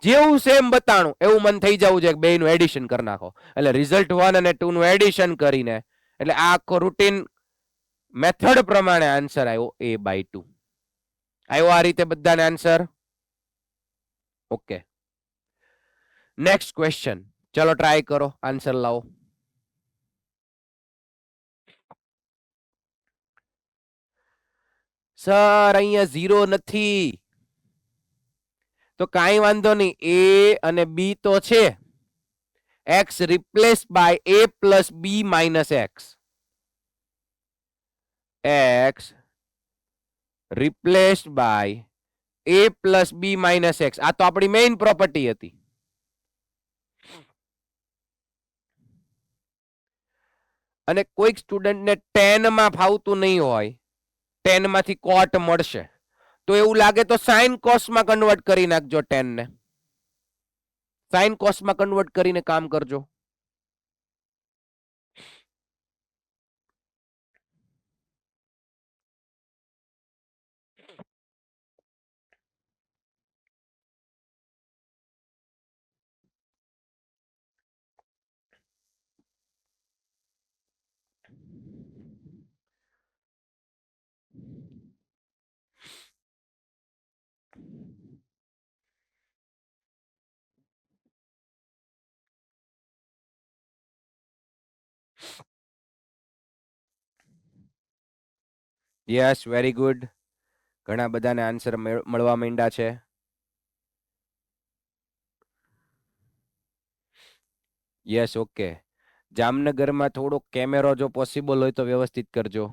જેવું સેમ બતાણું એવું મન થઈ જવું છે કે બેનું એડિશન કરી નાખો એટલે રિઝલ્ટ 1 અને 2 નું એડિશન કરીને એટલે આ આખો રૂટીન મેથડ પ્રમાણે આન્સર આવ્યો a/2. આવ્યો આ રીતે બધાને આન્સર? ઓકે, નેક્સ્ટ ક્વેશ્ચન, ચલો ટ્રાય કરો, આન્સર લાવો. સર અહીંયા 0 નથી, તો કાંઈ વાંધો નહીં, a અને b તો છે. x replace by a plus b minus x. x replaced by a plus b minus x. આ તો આપણી મેઇન પ્રોપર્ટી હતી. અને કોઈક સ્ટુડન્ટને 10 માં ફાવતું નહીં હોય, 10 માંથી કોટ મળશે, તો એવું લાગે તો સાઇન કોસમાં કન્વર્ટ કરી નાખજો. 10 ને સાઇન કોસમાં કન્વર્ટ કરીને કામ કરજો. Yes, very good. ઘણા બધાને આન્સર મળવા માંડ્યા છે. Yes, okay. જામનગરમાં થોડોક કેમેરો જો પોસિબલ હોય તો વ્યવસ્થિત કરજો.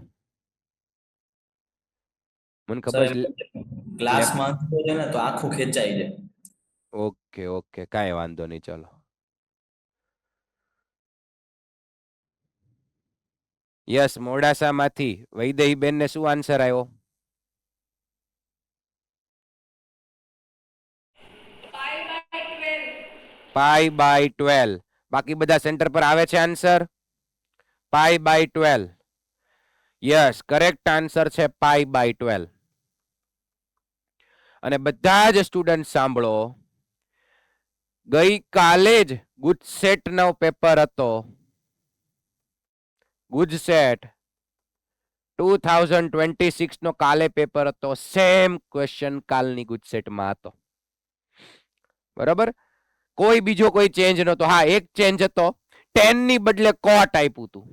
મને ખબર છે ક્લાસમાં છે ને તો આખું ખેંચાઈ જાય. ઓકે ઓકે, કાંઈ વાંધો નહીં, ચલો. યસ, મોડાસામાંથી વૈદેહીબેન ને શું આન્સર આવ્યો? π/12. બાકી બધા સેન્ટર પર આવે છે આન્સર π/12. યસ, કરેક્ટ આન્સર છે π/12. અને બધા જ સ્ટુડન્ટ સાંભળો, ગઈકાલે જ ગુજસેટ નો પેપર હતો. ગુજસેટ 2026 નો કાલે પેપર હતો. સેમ ક્વેશ્ચન કાલની ગુજસેટમાં હતો. બરાબર, કોઈ બીજો કોઈ ચેન્જ નતો. હા, એક ચેન્જ હતો, 10 ની બદલે કોટ આપ્યું હતું.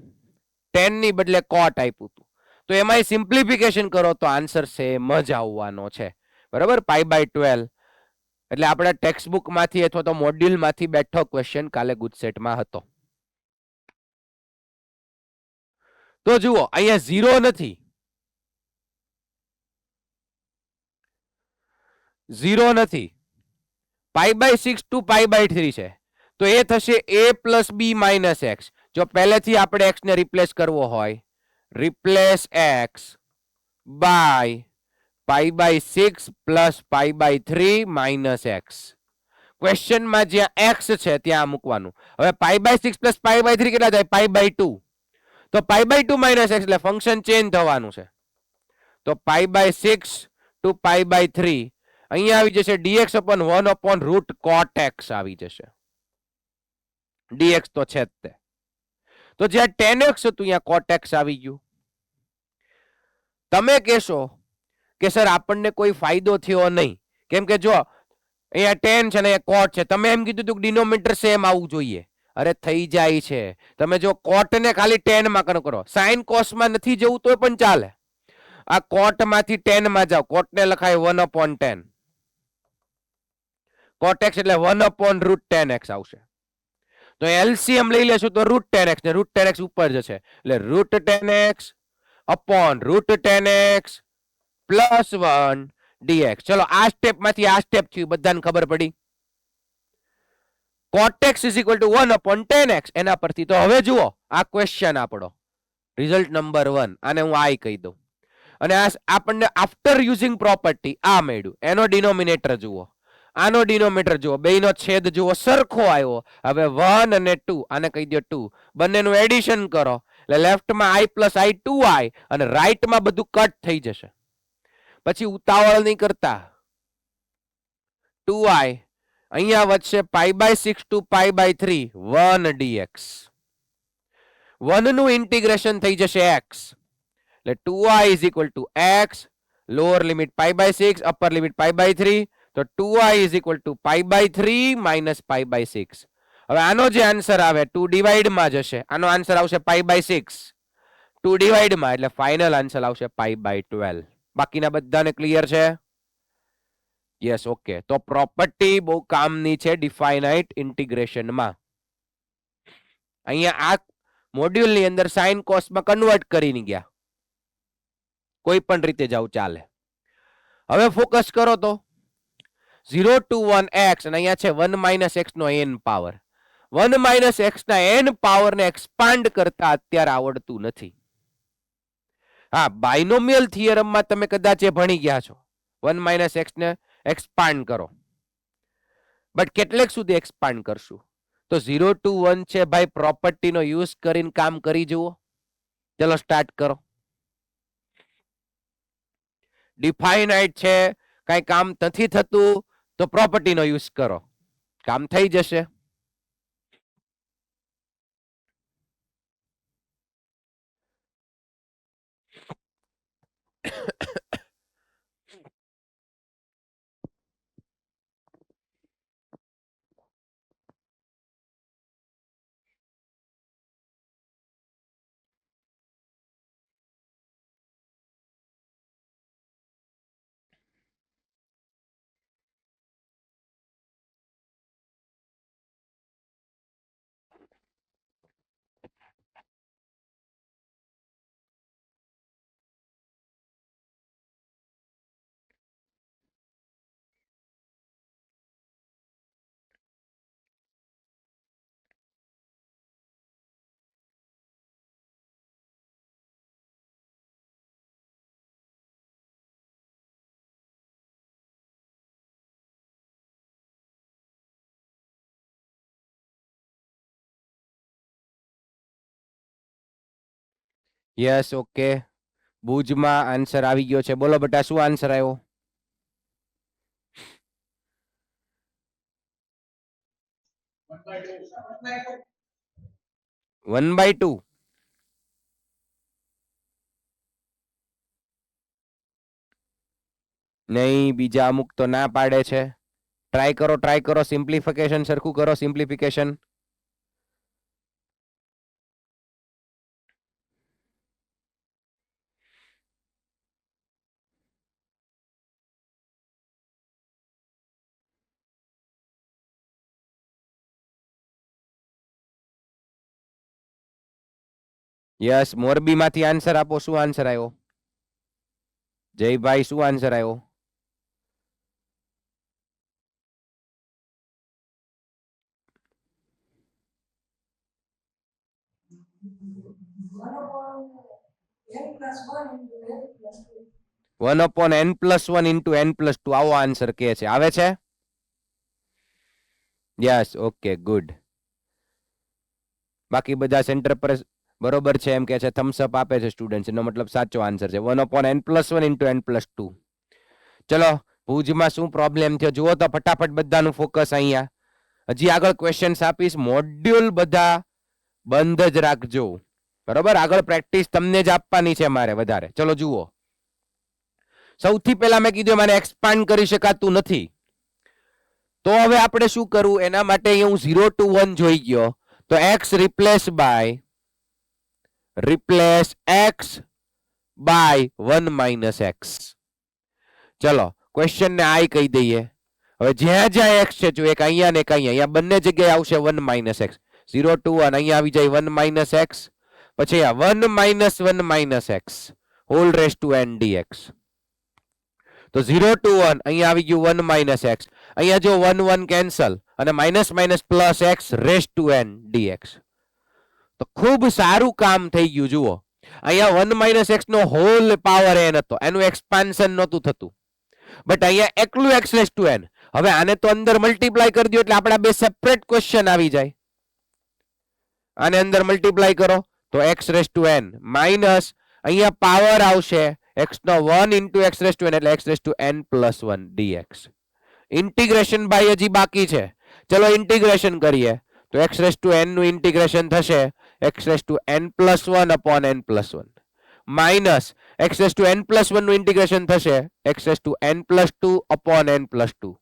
10 ની બદલે કોટ આપ્યું હતું. તો એમાંય સિમ્પ્લિફિકેશન કરો તો આન્સર સેમ જ આવવાનો છે. બરાબર, π/12. એટલે આપણા ટેક્સ્ટ બુક માંથી અથવા તો મોડ્યુલ માંથી બેઠો ક્વેશ્ચન કાલે ગુજસેટમાં હતો. તો જુઓ, અહીંયા 0 નથી, 0 નથી. π/6 ટુ π/3 છે, તો એ થશે a plus b minus x. જો પહેલેથી આપણે x ને રિપ્લેસ કરવો હોય, replace x by π/6 plus π/3 minus x. ક્વેશ્ચનમાં જ્યાં x છે ત્યાં મૂકવાનું. હવે π/6 પ્લસ π/3 કેટલા થાય? π/2. તો π/2 માઇનસ x એટલે ફંક્શન ચેન્જ થવાનું છે. તો π/6 ટુ π/3 અહીંયા આવી જશે dx upon 1 upon root cot x આવી જશે. dx તો છે જ તે. તો જ્યાં tan x હતું અહીંયા cot x આવી ગયું. તમે કહેશો કે સર આપણને કોઈ ફાયદો થયો નહીં, કેમ કે જો અહીંયા tan છે ને અહીંયા cot છે. તમે એમ કીધું હતું કે ડિનોમિનેટર સેમ આવવું જોઈએ. અરે થઈ જાય છે. તમે જો cot ને ખાલી tan માં કરો, sin cos માં નથી જવું તો પણ ચાલે. આ cot માંથી tan માં જાઓ, cot ને લખાય 1 upon tan. cot x એટલે 1 upon root tan x આવશે. તો એલસીએમ લઈ લેશું તો root tan x ને root tan x ઉપર જશે એટલે root tan x upon root tan x plus 1 dx. ચલો આ સ્ટેપ માંથી આ સ્ટેપ થયું, બધાને ખબર પડી. cot x is equal to 1 upon tan x એના પરથી. તો હવે જુઓ આ ક્વેશ્ચન આપણો રિઝલ્ટ નંબર 1. આને હું આઈ કહી દઉં. અને આ આપણને આફ્ટર યુઝિંગ પ્રોપર્ટી આ મળ્યું. એનો ડિનોમિનેટર જુઓ, આનો ડિનોમિનેટર જુઓ, બેયનો છેદ જુઓ સરખો આવ્યો. હવે 1 અને 2 આને કહી દો 2, બંનેનું એડિશન કરો એટલે લેફ્ટમાં i પ્લસ i 2i અને રાઈટમાં બધું કટ થઈ જશે. પછી ઉતાવળ નહીં કરતા, 2i અહીંયા વધશે π/6 to π/3 1 dx. 1 નું ઇન્ટિગ્રેશન થઈ જશે x એટલે 2i is equal to x, lower limit π/6, upper limit π/3, તો 2i is equal to π/3 minus π/6. હવે આનો જે આન્સર આવે 2 ડિવાઈડમાં જશે, આનો આન્સર આવશે π/6 2 ડિવાઈડમાં, એટલે ફાઇનલ આન્સર આવશે π/12. બાકીના બધાને ક્લિયર છે? Yes, okay. તો પ્રોપર્ટી બહુ કામની છે ડિફાઇનાઇટ ઇન્ટિગ્રેશનમાં. અહીંયા આ મોડ્યુલની અંદર સાઇન કોસમાં કન્વર્ટ કરીને ગયા, કોઈ પણ રીતે જાવ ચાલે. હવે ફોકસ કરો તો 0 to 1 x અને અહીંયા છે 1 - x નો n પાવર. 1 - x ના n પાવર ને એક્સપાન્ડ કરતા અત્યારે આવડતું નથી. હા, બાયનોમિયલ થિયરમમાં તમે કદાચ એ ભણી ગયા છો, 1 - x ને એક્સપાન્ડ કરો, બટ કેટલેક સુધી એક્સપાન્ડ કરશું? તો 0 to 1 છે ભાઈ, પ્રોપર્ટીનો યુઝ કરીને કામ કરી જુઓ. ચલો સ્ટાર્ટ કરો. ડિફાઇનાઇટ છે, કઈ કામ નથી થતું તો પ્રોપર્ટીનો યુઝ કરો, કામ થઈ જશે. Yes, okay. ભુજમાં આન્સર આવી ગયો છે. બોલો બેટા, શું આન્સર આવ્યો? 1/2. નહીં, બીજા અમુક તો ના પાડે છે. ટ્રાય કરો, સિમ્પ્લિફિકેશન સરખું કરો, સિમ્પ્લિફિકેશન. યસ, મોરબીમાંથી આન્સર આપો. શું આન્સર આવ્યો? જયભાઈ, શું આન્સર આવ્યો? One upon n+1 into n+2 આવો આન્સર કે છે. આવે છે? Yes, okay, good. બાકી બધા સેન્ટર પર બરોબર છે એમ કે છે, થમ્સ અપ આપે છે સ્ટુડન્ટ, એનો મતલબ સાચો આન્સર છે 1 upon n+1 into n+2. ચલો, ભુજમાં શું પ્રોબ્લેમ થયો જુઓ તો ફટાફટ, બધાનું ફોકસ અહીંયા. હજી આગળ ક્વેશ્ચન્સ આપીશ, મોડ્યુલ બધા બંધ જ રાખજો, બરોબર? આગળ પ્રેક્ટિસ તમને જ આપવાની છે મારે વધારે. ચલો જુઓ, સૌથી પહેલા મેં કીધું મને એક્સપાન્ડ કરી શકાતું નથી, તો હવે આપણે શું કરવું? એના માટે અહીંયા હું 0 to 1 જોઈ ગયો, તો x replace x by 1 - x. ચલો ક્વેશ્ચન ને આઈ કહી દઈએ. હવે જ્યાં જ્યાં x છે, જો એક અહીંયા ને એક અહીંયા, બંને જગ્યાએ આવશે 1 - x. 0 to 1 અહીંયા આવી જાય 1 - x, પછી 1 - 1 - x whole raise to n dx. તો 0 to 1 અહીંયા આવી ગયું 1 - x, અહીંયા જો 1 1 કેન્સલ અને minus minus plus x race to n dx. તો ખૂબ સારું કામ થઈ ગયું. જુઓ, અહીંયા 1 માઇનસ એક્સ નો હોલ પાવર એન હતો, એનું એક્સપાન્શન નહોતું થતું, બટ અહીંયા એકલું એક્સ રેસ ટુ એન. હવે આને તો અંદર મલ્ટીપ્લાય કરી દો એટલે આપણા બે સેપરેટ ક્વેશ્ચન આવી જાય. આને અંદર મલ્ટીપ્લાય કરો તો x raise to n minus અહીંયા પાવર આવશે એક્સ નો 1 into x raise to n એટલે x raise to n plus 1 dx. Integration by હજી બાકી છે. ચલો ઇન્ટિગ્રેશન કરીએ તો એક્સ રેસ ટુ એન નું ઇન્ટિગ્રેશન થશે x raise to n plus 1 upon n plus 1 minus x raise to n plus 1 નું ઇન્ટિગ્રેશન થશે x raise to n plus 2 upon n plus 2.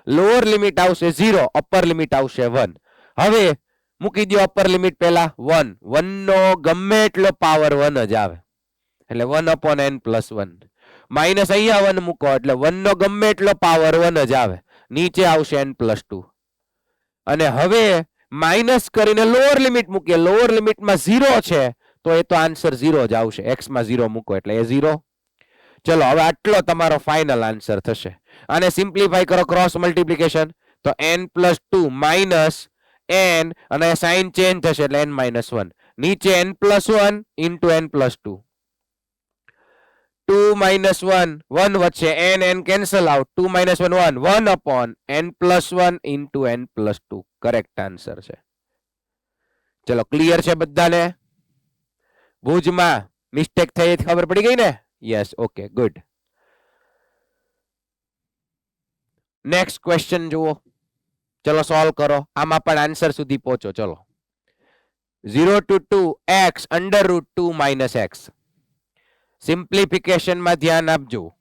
Lower limit આવશે 0, upper limit આવશે 1. હવે મૂકી દો upper limit પહેલા 1. 1 નો ગમે એટલો પાવર 1 જ આવે એટલે 1 અપોન એન પ્લસ 1 માઇનસ અહીંયા 1 મૂકો એટલે 1 નો ગમે એટલો પાવર 1 જ આવે, નીચે આવશે એન પ્લસ 2. અને હવે માઇનસ કરીને લોઅર લિમિટ મૂકીએ, લોઅર લિમિટમાં 0 છે તો એ તો આન્સર 0 જ આવશે, એક્સ માં 0 મૂકો એટલે એ 0. ચલો હવે આટલો તમારો ફાઇનલ આન્સર થશે. આને સિમ્પ્લિફાઈ કરો ક્રોસ મલ્ટીપ્લિકેશન તો n પ્લસ 2 માઇનસ n અને સાઇન ચેન્જ થશે એટલે n માઇનસ 1 નીચે n plus 1 into n plus 2. 2 minus 1 1 વચ્ચે n cancel out 2 minus 1 1 1 upon n plus 1 into n plus 2 correct answer છે. ચલો ક્લિયર છે બધાને? ભુજમાં મિસ્ટેક થઈ ખબર પડી ગઈ ને? Yes, okay, good. Next question જુઓ, ચલો સોલ્વ કરો, આમાં પણ આન્સર સુધી પહોંચો. ચલો 0 to 2 x under root 2 minus x. Simplification માં ધ્યાન આપજો.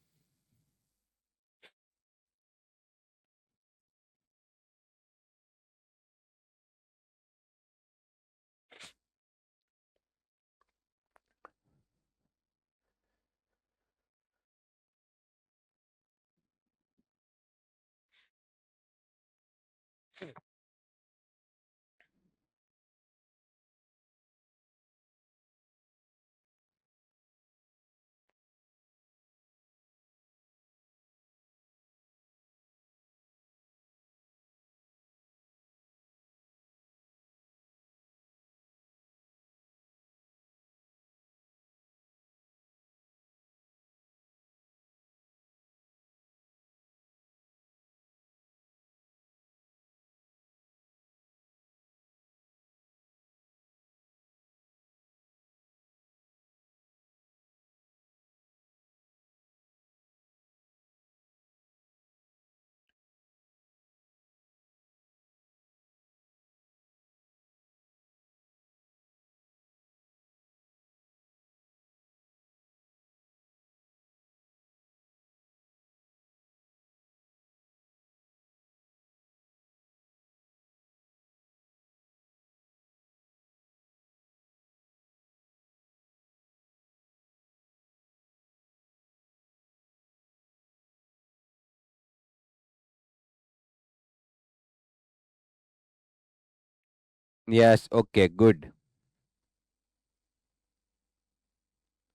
Yes, okay, good.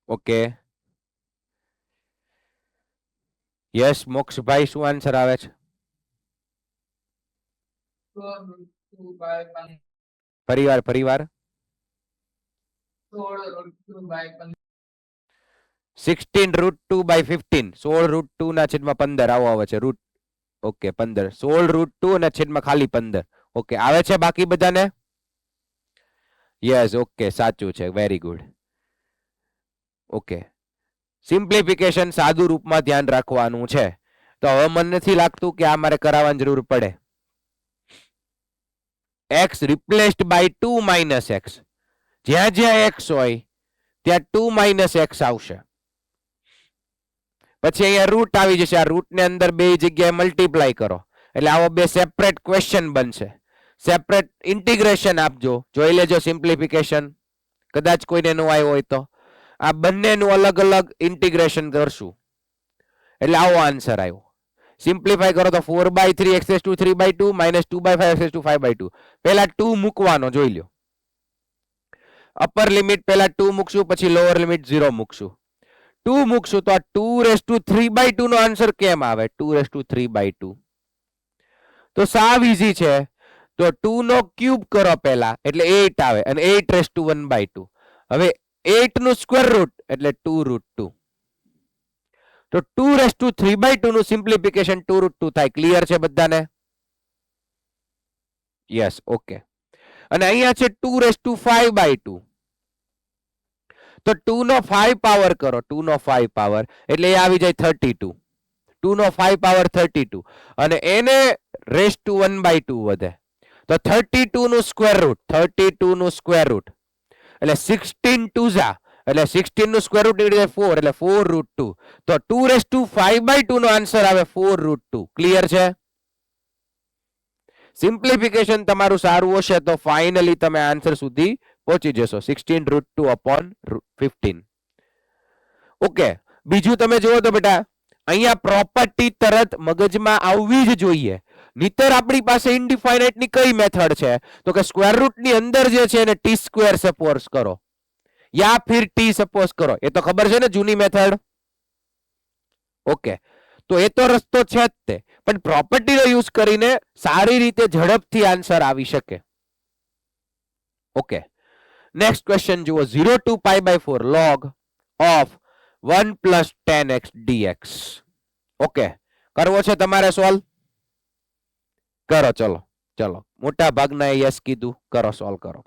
Okay, yes મોક્ષભાઈ શું આન્સર આવે છે? 2 by 15. પરિવાર 16 root 2 by 15. 16 route 2 by 15 16 route 2 ના છેદમાં 15 આવો આવે છે રૂટ. ઓકે 15 16 રૂટ 2 અને છેદમાં ખાલી 15. ઓકે આવે છે બાકી બધાને? યસ, ઓકે, સાચું છે, વેરી ગુડ. ઓકે, સિમ્પ્લિફિકેશન સાદું રૂપમાં ધ્યાન રાખવાનું છે. તો હવે મને નથી લાગતું કે આ મારે કરાવવાની જરૂર પડે. x replaced by 2 minus x, જ્યાં જ્યાં x હોય ત્યાં 2 માઇનસ x આવશે. પછી અહીંયા રૂટ આવી જશે, આ રૂટ ને અંદર બે જગ્યાએ મલ્ટીપ્લાય કરો એટલે આવો બે સેપરેટ ક્વેશ્ચન બનશે. સેપરેટ ઇન્ટિગ્રેશન આપજો, જોઈ લેજો સિમ્પ્લિફિકેશન, કદાચ કોઈને ન આવ્યો હોય તો. આ બંનેનું અલગ અલગ ઇન્ટિગ્રેશન કરશું એટલે આવો આન્સર આવ્યો. સિમ્પ્લિફાય કરો તો 4/3 x to 3/2 minus 2/5 x to 5/2. પહેલા 2 મૂકવાનો જોઈ લ્યો. અપર લિમિટ પહેલા 2 મૂકશું, પછી લોઅર લિમિટ 0 મૂકશું. 2 મૂકશું તો આ 2/3/2 નો આન્સર કેમ આવે? 2/3/2 તો સાવ ઈઝી છે. તો 2 નો ક્યુબ કરો પહેલા એટલે 8 આવે અને 8 1/2. હવે 8 નું સ્ક્વેર રૂટ એટલે 2√2. તો 2^3/2 નું સિમ્પ્લિફિકેશન 2√2 થાય. ક્લિયર છે બધાને? Yes, okay. અને અહીંયા છે 2^5/2. તો 2 નો 5 પાવર કરો, 2 નો 5 પાવર એટલે એ આવી જાય 32. 2 નો 5 પાવર 32 અને એને રેસ ટુ 1/2 વધે. તો 32 નું સ્ક્વેર રૂટ, 32 નું સ્ક્વેર રૂટ એટલે 16 2 એટલે 16 નું સ્ક્વેર રૂટ એટલે 4 એટલે 4√2. તો 2^5/2 નો આન્સર આવે 4√2. ક્લિયર છે? સિમ્પ્લિફિકેશન તમારું સારું હશે તો ફાઇનલી તમે આન્સર સુધી પહોંચી જશો. 16√2/15. ઓકે, બીજું તમે જુઓ તો બેટા અહીંયા પ્રોપર્ટી તરત મગજમાં આવવી જ જોઈએ. નીતર આપણી પાસે ઇનડિફાઇનાઇટ ની કઈ મેથડ છે તો કે સ્ક્વેર રૂટ ની અંદર જે છે એને t² સપોઝ કરો યા ફિર t સપોઝ કરો. એ તો ખબર છે ને જૂની મેથડ. ઓકે, તો એ તો રસ્તો છે જ તે, પણ પ્રોપર્ટીનો યુઝ કરીને સારી રીતે ઝડપથી આન્સર આવી શકે. ઓકે, નેક્સ્ટ ક્વેશ્ચન જુઓ. 0 to π/4 log of 1 + 10x dx. Okay, કરવો છે તમારે સોલ્વ? કરો, ચલો ચલો. મોટા ભાગના યસ કીધું, કરો સોલ્વ કરો.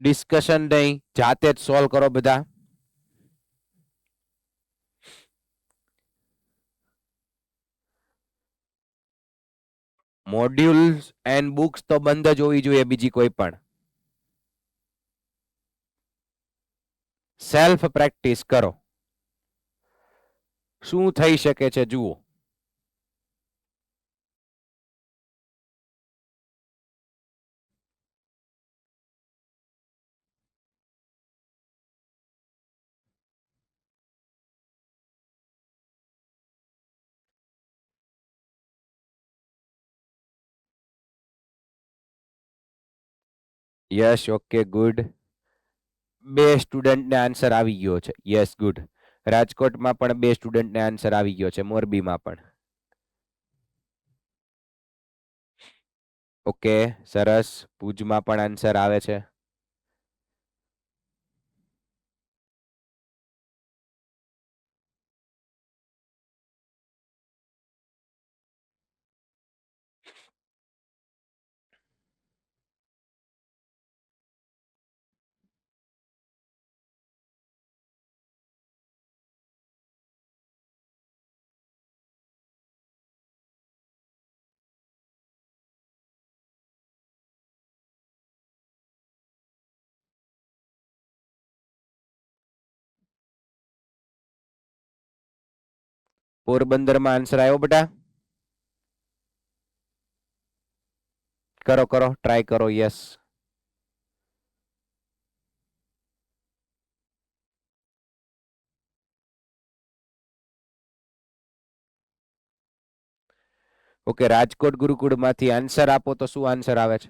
ડિસ્કશન નહીં, જાતે જ સોલ્વ કરો બધા. મોડ્યુલ્સ એન્ડ બુક્સ તો બંધ જ હોવી જોઈએ, બીજી કોઈ પણ. સેલ્ફ પ્રેક્ટિસ કરો. શું થઈ શકે છે જુઓ. Yes, okay, good. 2 સ્ટુડન્ટને આન્સર આવી ગયો છે. Yes, good. રાજકોટમાં પણ 2 સ્ટુડન્ટને આન્સર આવી ગયો છે, મોરબીમાં પણ. ઓકે, સરસ. ભુજમાં પણ આન્સર આવે છે. પોરબંદરમાં આન્સર આવ્યો બેટા? કરો કરો, ટ્રાય કરો. Yes, okay. રાજકોટ ગુરુકુળમાંથી આન્સર આપો તો શું આન્સર આવે છે?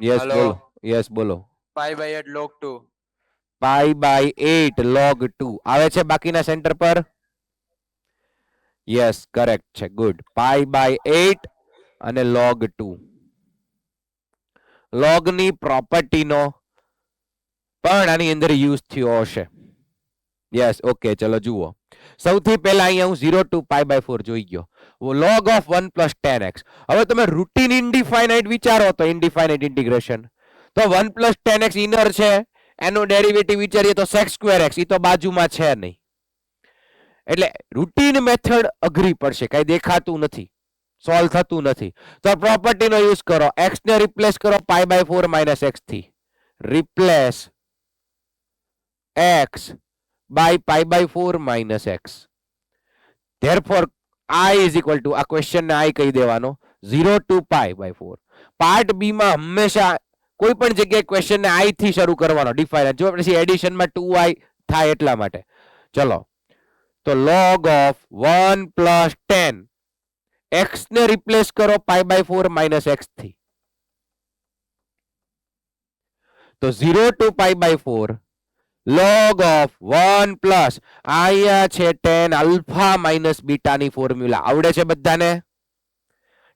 Yes, Hello. બોલો. યસ, બોલો. π/8 log 2. π/8 log 2 આવે છે બાકીના સેન્ટર પર? યસ, કરેક્ટ છે. ગુડ. π/8 અને log 2. log ની પ્રોપર્ટીનો પણ આની અંદર યુઝ થયો હશે. Yes, okay. ચલો જુઓ. સૌથી પહેલા અહીંયા હું 0 to π/4 જોઈ ગયો. log of 1 + 10x. હવે તમે રૂટીન ઇનડિફાઇનાઇટ વિચારો તો ઇનડિફાઇનાઇટ ઇન્ટિગ્રેશન તો 1 + 10x ઇનર છે, એનો ડેરિવેટિવ વિચારીએ તો sec² x, એ તો બાજુમાં છે નહીં. એટલે રૂટીન મેથડ અઘરી પડશે, કઈ દેખાતું નથી, સોલ્વ થતું નથી. તો પ્રોપર્ટીનો યુઝ કરો, x ને રિપ્લેસ કરો π/4 - x થી, replace x by π/4 - x. Therefore I is equal to, આ ક્વેશ્ચન ને I કહી દેવાનો, 0 to π/4. પાર્ટ બી માં હંમેશા કોઈ પણ જગ્યાએ ક્વેશ્ચન ને I થી શરૂ કરવાનો, ડિફાઇન. જો પછી એડિશન માં 2i થાય એટલા માટે. ચલો, તો log of 1 + 10, x ને રિપ્લેસ કરો π/4 - x થી, તો 0 to π/4 log of 1 plus અહીંયા છે tan alpha minus beta ની ફોર્મ્યુલા આવડે છે બધાને?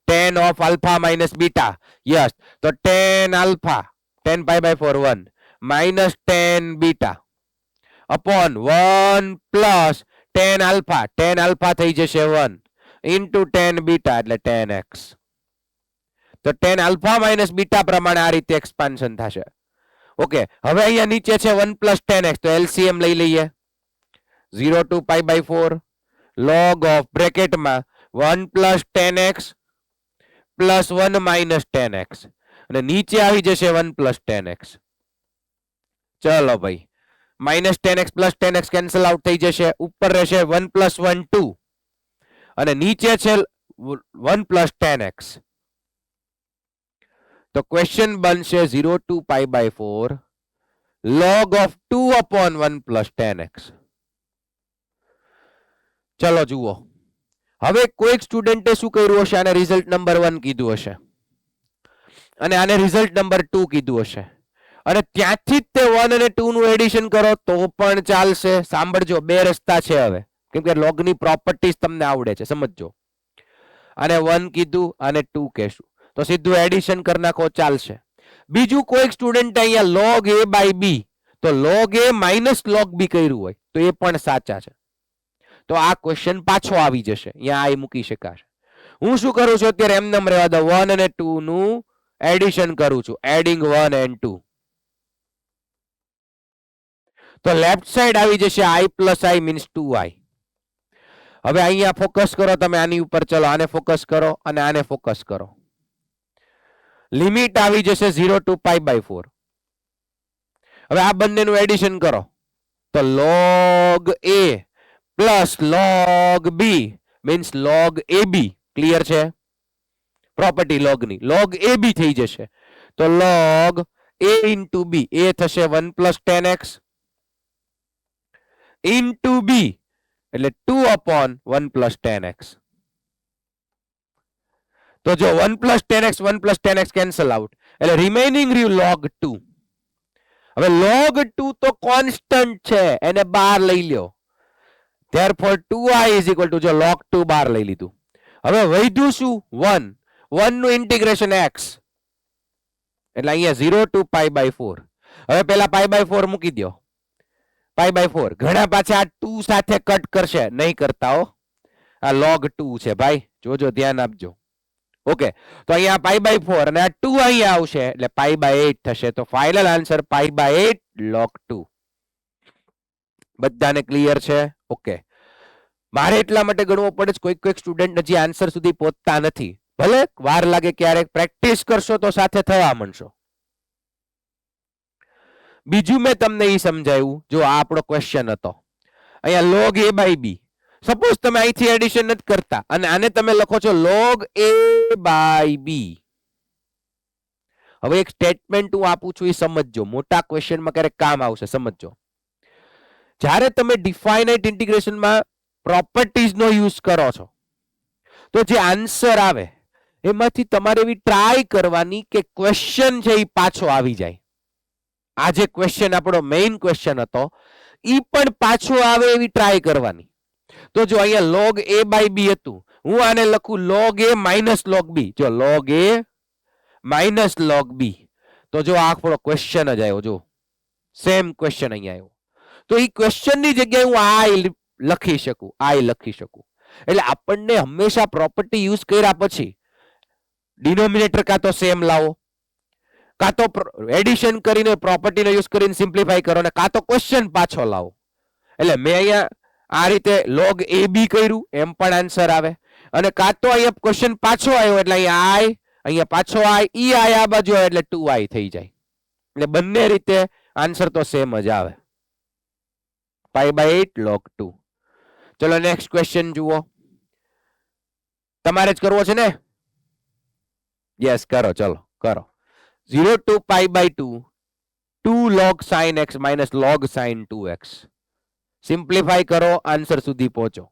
tan of alpha minus beta, yes. તો tan alpha 10 π/4 1 minus tan beta upon 1 plus tan alpha થઈ જશે 1 into tan beta એટલે tan x. તો tan alpha minus beta પ્રમાણે આ રીતે એક્સપાન્શન થશે. ઓકે, હવે અહીંયા નીચે છે 1 plus tan x, તો LCM લઈ લઈએ. 0 to π/4 log of બ્રેકેટમાં 1 plus tan x plus 1 minus tan x, અને નીચે આવી જશે 1 plus tan x. ચલો ભાઈ, minus tan x plus tan x cancel out થઈ જશે, ઉપર રહેશે 1 plus 1 2, અને નીચે છે 1 plus tan x. તો ક્વેશ્ચન બનશે 0 to π/4 log of 2 upon 1 plus tan x. ચલો જુઓ, હવે કોઈક સ્ટુડન્ટે શું કર્યું હશે, આને રિઝલ્ટ નંબર 1 કીધું હશે અને આને રિઝલ્ટ નંબર 2 કીધું હશે, અને ત્યાંથી જ તે 1 અને 2 નું એડિશન કરો તો પણ ચાલશે. સાંભળજો, બે રસ્તા છે હવે, કેમ કે લોગની પ્રોપર્ટીઝ તમને આવડે છે, સમજજો. આને 1 કીધું, આને 2 કહેશું, તો સીધું એડિશન કરી નાખો, ચાલશે. બીજું કોઈક સ્ટુડન્ટ અહીંયા log a/b, તો log a minus log b કર્યું હોય તો એ પણ સાચા છે. તો આ ક્વેશ્ચન પાછો આવી જશે, અહીંયા આ મૂકી શકાશે. હું શું કરું છું અત્યારે, એમ નમ રહેવા દો, 1 અને 2 નું એડિશન કરું છું, એડિંગ 1 and 2. તો લેફ્ટ સાઈડ આવી જશે i plus i means 2i. હવે અહીંયા ફોકસ કરો તમે આની ઉપર, ચલો આને ફોકસ કરો અને આને ફોકસ કરો. લિમિટ આવી જશે 0 to π/4. હવે આ બંનેનું એડિશન કરો, તો log a plus log b means log ab. Clear છે? પ્રોપર્ટી લોગની log ab થઈ જશે, તો log a into b, a થશે 1 plus tan x into b એટલે 2 upon 1 plus tan x. તો જો 1 plus tan x 1 plus tan x cancel out, એટલે રિમેઇનિંગ રહ્યું log 2. હવે log 2 તો કોન્સ્ટન્ટ છે, એને બહાર લઈ લ્યો. Therefore 2i is equal to, જો log 2 બહાર લઈ લીધું. હવે વધ્યું શું? 1. 1 નું ઇન્ટિગ્રેશન x, એટલે અહીંયા 0 to π/4. હવે પેલા π/4 મૂકી દો, π/4. ઘણા પાછા આ 2 સાથે કટ કરશે, નહીં કરતા હો, આ log 2 છે ભાઈ, જોજો, ધ્યાન આપજો. ઓકે, તો અહીંયા π/4 અને આ 2 અહીંયા આવશે એટલે π/8 થશે. તો ફાઇનલ આન્સર π/8 log 2. બધાને ક્લિયર છે? ઓકે, મારે એટલા માટે ગણવો પડે છે, કોઈક સ્ટુડન્ટ હજી આન્સર સુધી પહોંચતા નથી. ભલે વાર લાગે, ક્યારેક પ્રેક્ટિસ કરશો તો સાથે થવા માંડશો. બીજું મેં તમને એ સમજાવ્યું, જો આ આપણો ક્વેશ્ચન હતો, અહીંયા log a/b. સપોઝ તમે અહીંથી એડિશન નથી કરતા અને આને તમે લખો છો log a/b. હવે એક સ્ટેટમેન્ટ હું આપું છું, એ સમજજો, મોટા ક્વેશ્ચનમાં ક્યારેક કામ આવશે, સમજજો. જ્યારે તમે ડિફાઇનાઇટ ઇન્ટિગ્રેશનમાં પ્રોપર્ટીઝનો યુઝ કરો છો, તો જે આન્સર આવે એમાંથી તમારે એવી ટ્રાય કરવાની કે ક્વેશ્ચન છે એ પાછો આવી જાય. આ જે ક્વેશ્ચન આપણો મેઇન ક્વેશ્ચન હતો, એ પણ પાછો આવે એવી ટ્રાય કરવાની. તો જો અહીંયા log a/b હતું, હું આને લખું log a minus log b. જો log a minus log b, તો જો આ આપણો ક્વેશ્ચન જ આવ્યો, જો સેમ ક્વેશ્ચન અહીંયા આવ્યો. તો એ ક્વેશ્ચન ની જગ્યાએ હું i લખી શકું. એટલે આપણને હંમેશા પ્રોપર્ટી યુઝ કર્યા પછી ડિનોમિનેટર કાં તો સેમ લાવો, કાં તો એડિશન કરીને પ્રોપર્ટીનો યુઝ કરીને સિમ્પ્લિફાઈ કરો, અને કાં તો ક્વેશ્ચન પાછો લાવો. એટલે મેં અહીંયા આ રીતે log ab કર્યું એમ પણ આન્સર આવે અને કાં તો અહીંયા ક્વેશ્ચન પાછો આવ્યો એટલે અહીંયા i અહીંયા પાછો i આ બાજુ આવે એટલે 2i થઈ જાય એટલે બંને રીતે આન્સર તો સેમ જ આવે π/8 log 2 ચલો નેક્સ્ટ ક્વેશ્ચન જુઓ તમારે જ કરવો છે ને યસ કરો ચલો કરો 0 to π/2 2 log sin x minus log sin 2x simplify કરો આન્સર સુધી પહોંચો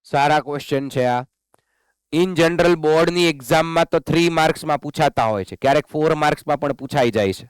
સારા ક્વેશ્ચન છે આ ઇન જનરલ બોર્ડની એક્ઝામમાં તો 3 માર્ક્સમાં પૂછાતા હોય છે ક્યારેક 4 માર્ક્સમાં પણ પૂછાઈ જાય છે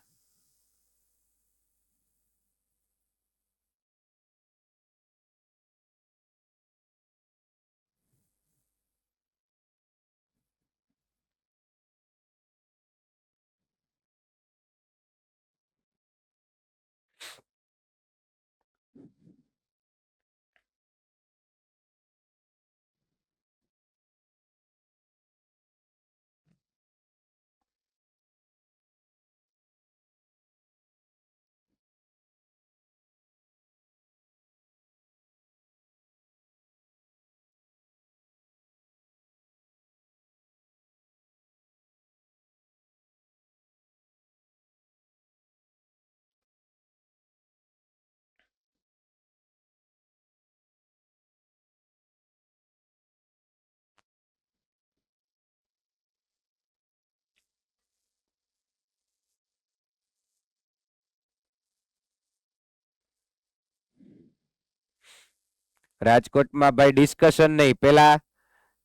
રાજકોટમાં ભાઈ ડિસ્કશન નહીં પેલા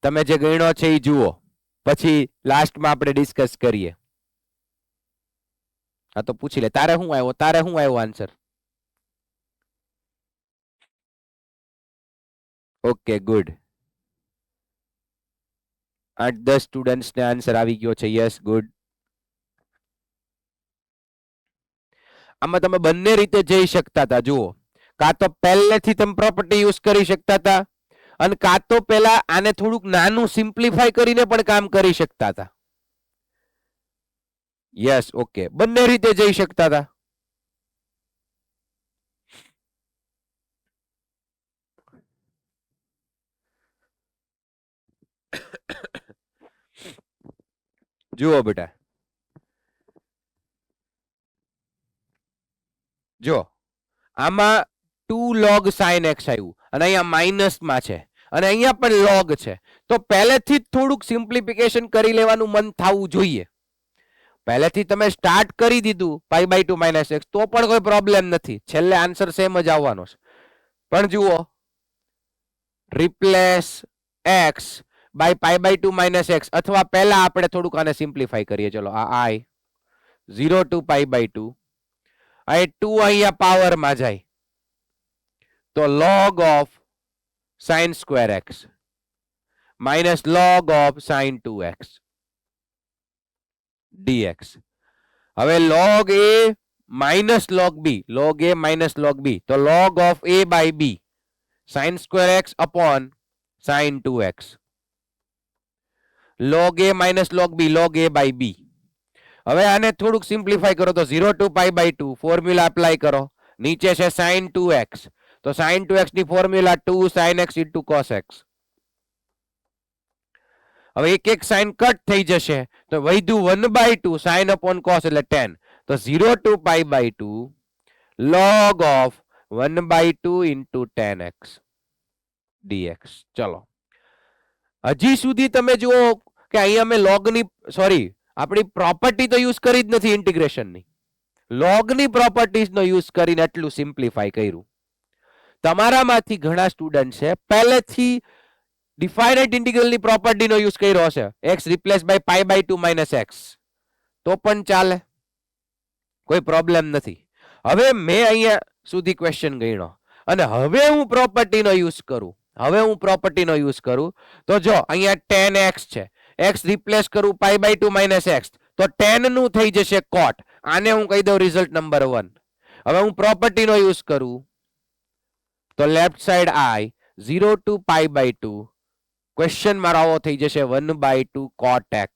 તમે જે ગણ્યો છે એ જુઓ પછી લાસ્ટમાં આપણે ડિસ્કસ કરીએ આ તો પૂછી લે તારે શું આવ્યો આન્સર ઓકે ગુડ 8-10 સ્ટુડન્ટ્સ ને આન્સર આવી ગયો છે યસ ગુડ આમાં તમે બંને રીતે જઈ શકતા હતા જુઓ કાં તો પહેલેથી તમે પ્રોપર્ટી યુઝ કરી શકતા હતા અને કાં તો પેલા આને થોડુંક નાનું સિમ્પ્લિફાઈ કરીને પણ કામ કરી શકતા હતા યસ ઓકે બંને રીતે જઈ શકતા હતા જુઓ બેટા જો આમાં 2 log sin x આવ્યું અને અહીંયા માઇનસ માં છે અને અહીંયા પણ log છે તો પહેલેથી જ થોડુંક સિમ્પ્લિફિકેશન કરી લેવાનું મન થવું જોઈએ પહેલેથી તમે સ્ટાર્ટ કરી દીધું π/2 - x તો પણ કોઈ પ્રોબ્લેમ નથી છેલ્લે આન્સર સેમ જ આવવાનો છે પણ જુઓ રિપ્લેસ x by π/2 - x અથવા પહેલા આપણે થોડુંક આને સિમ્પ્લિફાઈ કરીએ ચલો આ i 0 to π/2 આ 2 અહીંયા પાવરમાં જાય તો log of sin square x minus log of sin 2x dx હવે log a minus log b તો log of a by b sin square x upon sin 2x log a minus log a by b હવે આને થોડુંક simplify કરો તો 0 to π/2 formula apply કરો નીચે છે sin 2x તો sin 2x ની formula 2 sin x into cos x હવે એક sin કટ થઈ જશે તો વધ્યું 1/2 sin upon cos એટલે tan તો 0 to π/2 log of 1/2 into tan x dx ચલો હજી સુધી તમે જુઓ કે અહીંયા અમે log ની સોરી આપણી પ્રોપર્ટી તો યુઝ કરી જ નથી ઇન્ટિગ્રેશનની. લોગની પ્રોપર્ટીઝનો યુઝ કરીને એટલું સિમ્પ્લિફાય કર્યું. તમારામાંથી ઘણા સ્ટુડન્ટ છે પહેલેથી ડિફાઇનાઇટ ઇન્ટિગ્રલની પ્રોપર્ટીનો યુઝ કર્યો હશે, x replace by pi by 2 minus x, તો પણ ચાલે, કોઈ પ્રોબ્લેમ નથી. હવે મેં અહીંયા સુધી ક્વેશ્ચન ગણ્યો અને હવે હું પ્રોપર્ટીનો યુઝ કરું, તો જો અહીંયા 10x છે, x રિપ્લેસ કરું પાઈ બાય 2 માઇનસ x, તો 10 નું થઈ જશે cot. આને હું કહી દઉં રિઝલ્ટ નંબર 1. હવે હું પ્રોપર્ટીનો યુઝ કરું તો left side i 0 to pi by 2, question મારો આવો થઈ જશે 1/2 cot x.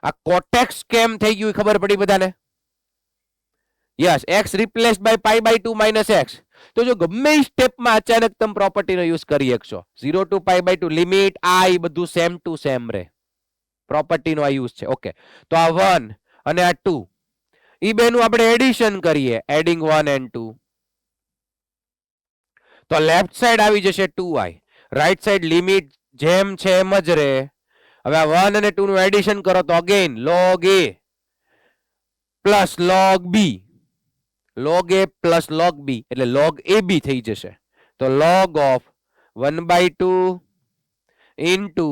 આ cot x કેમ થઈ ગયું ખબર પડી બધાને? Yes, x replace by pi by 2 minus x. તો જો ગમે સ્ટેપમાં અચાનક તમે પ્રોપર્ટીનો યુઝ કરી શકશો. 0 to pi by 2 limit i બધું સેમ ટુ સેમ રહે. પ્રોપર્ટીનો આ યુઝ છે. ઓકે, તો આ 1 અને આ 2 ઈ બેનું આપણે એડિશન કરીએ, એડિંગ 1 એન્ડ 2, તો લેફ્ટ સાઈડ આવી જશે 2i, રાઈટ સાઈડ લિમિટ જેમ છે એમ જ રહે. હવે આ 1 અને 2 નું એડિશન કરો તો again log a plus log b, log a plus log b એટલે log ab થઈ જશે. તો log of 1/2 into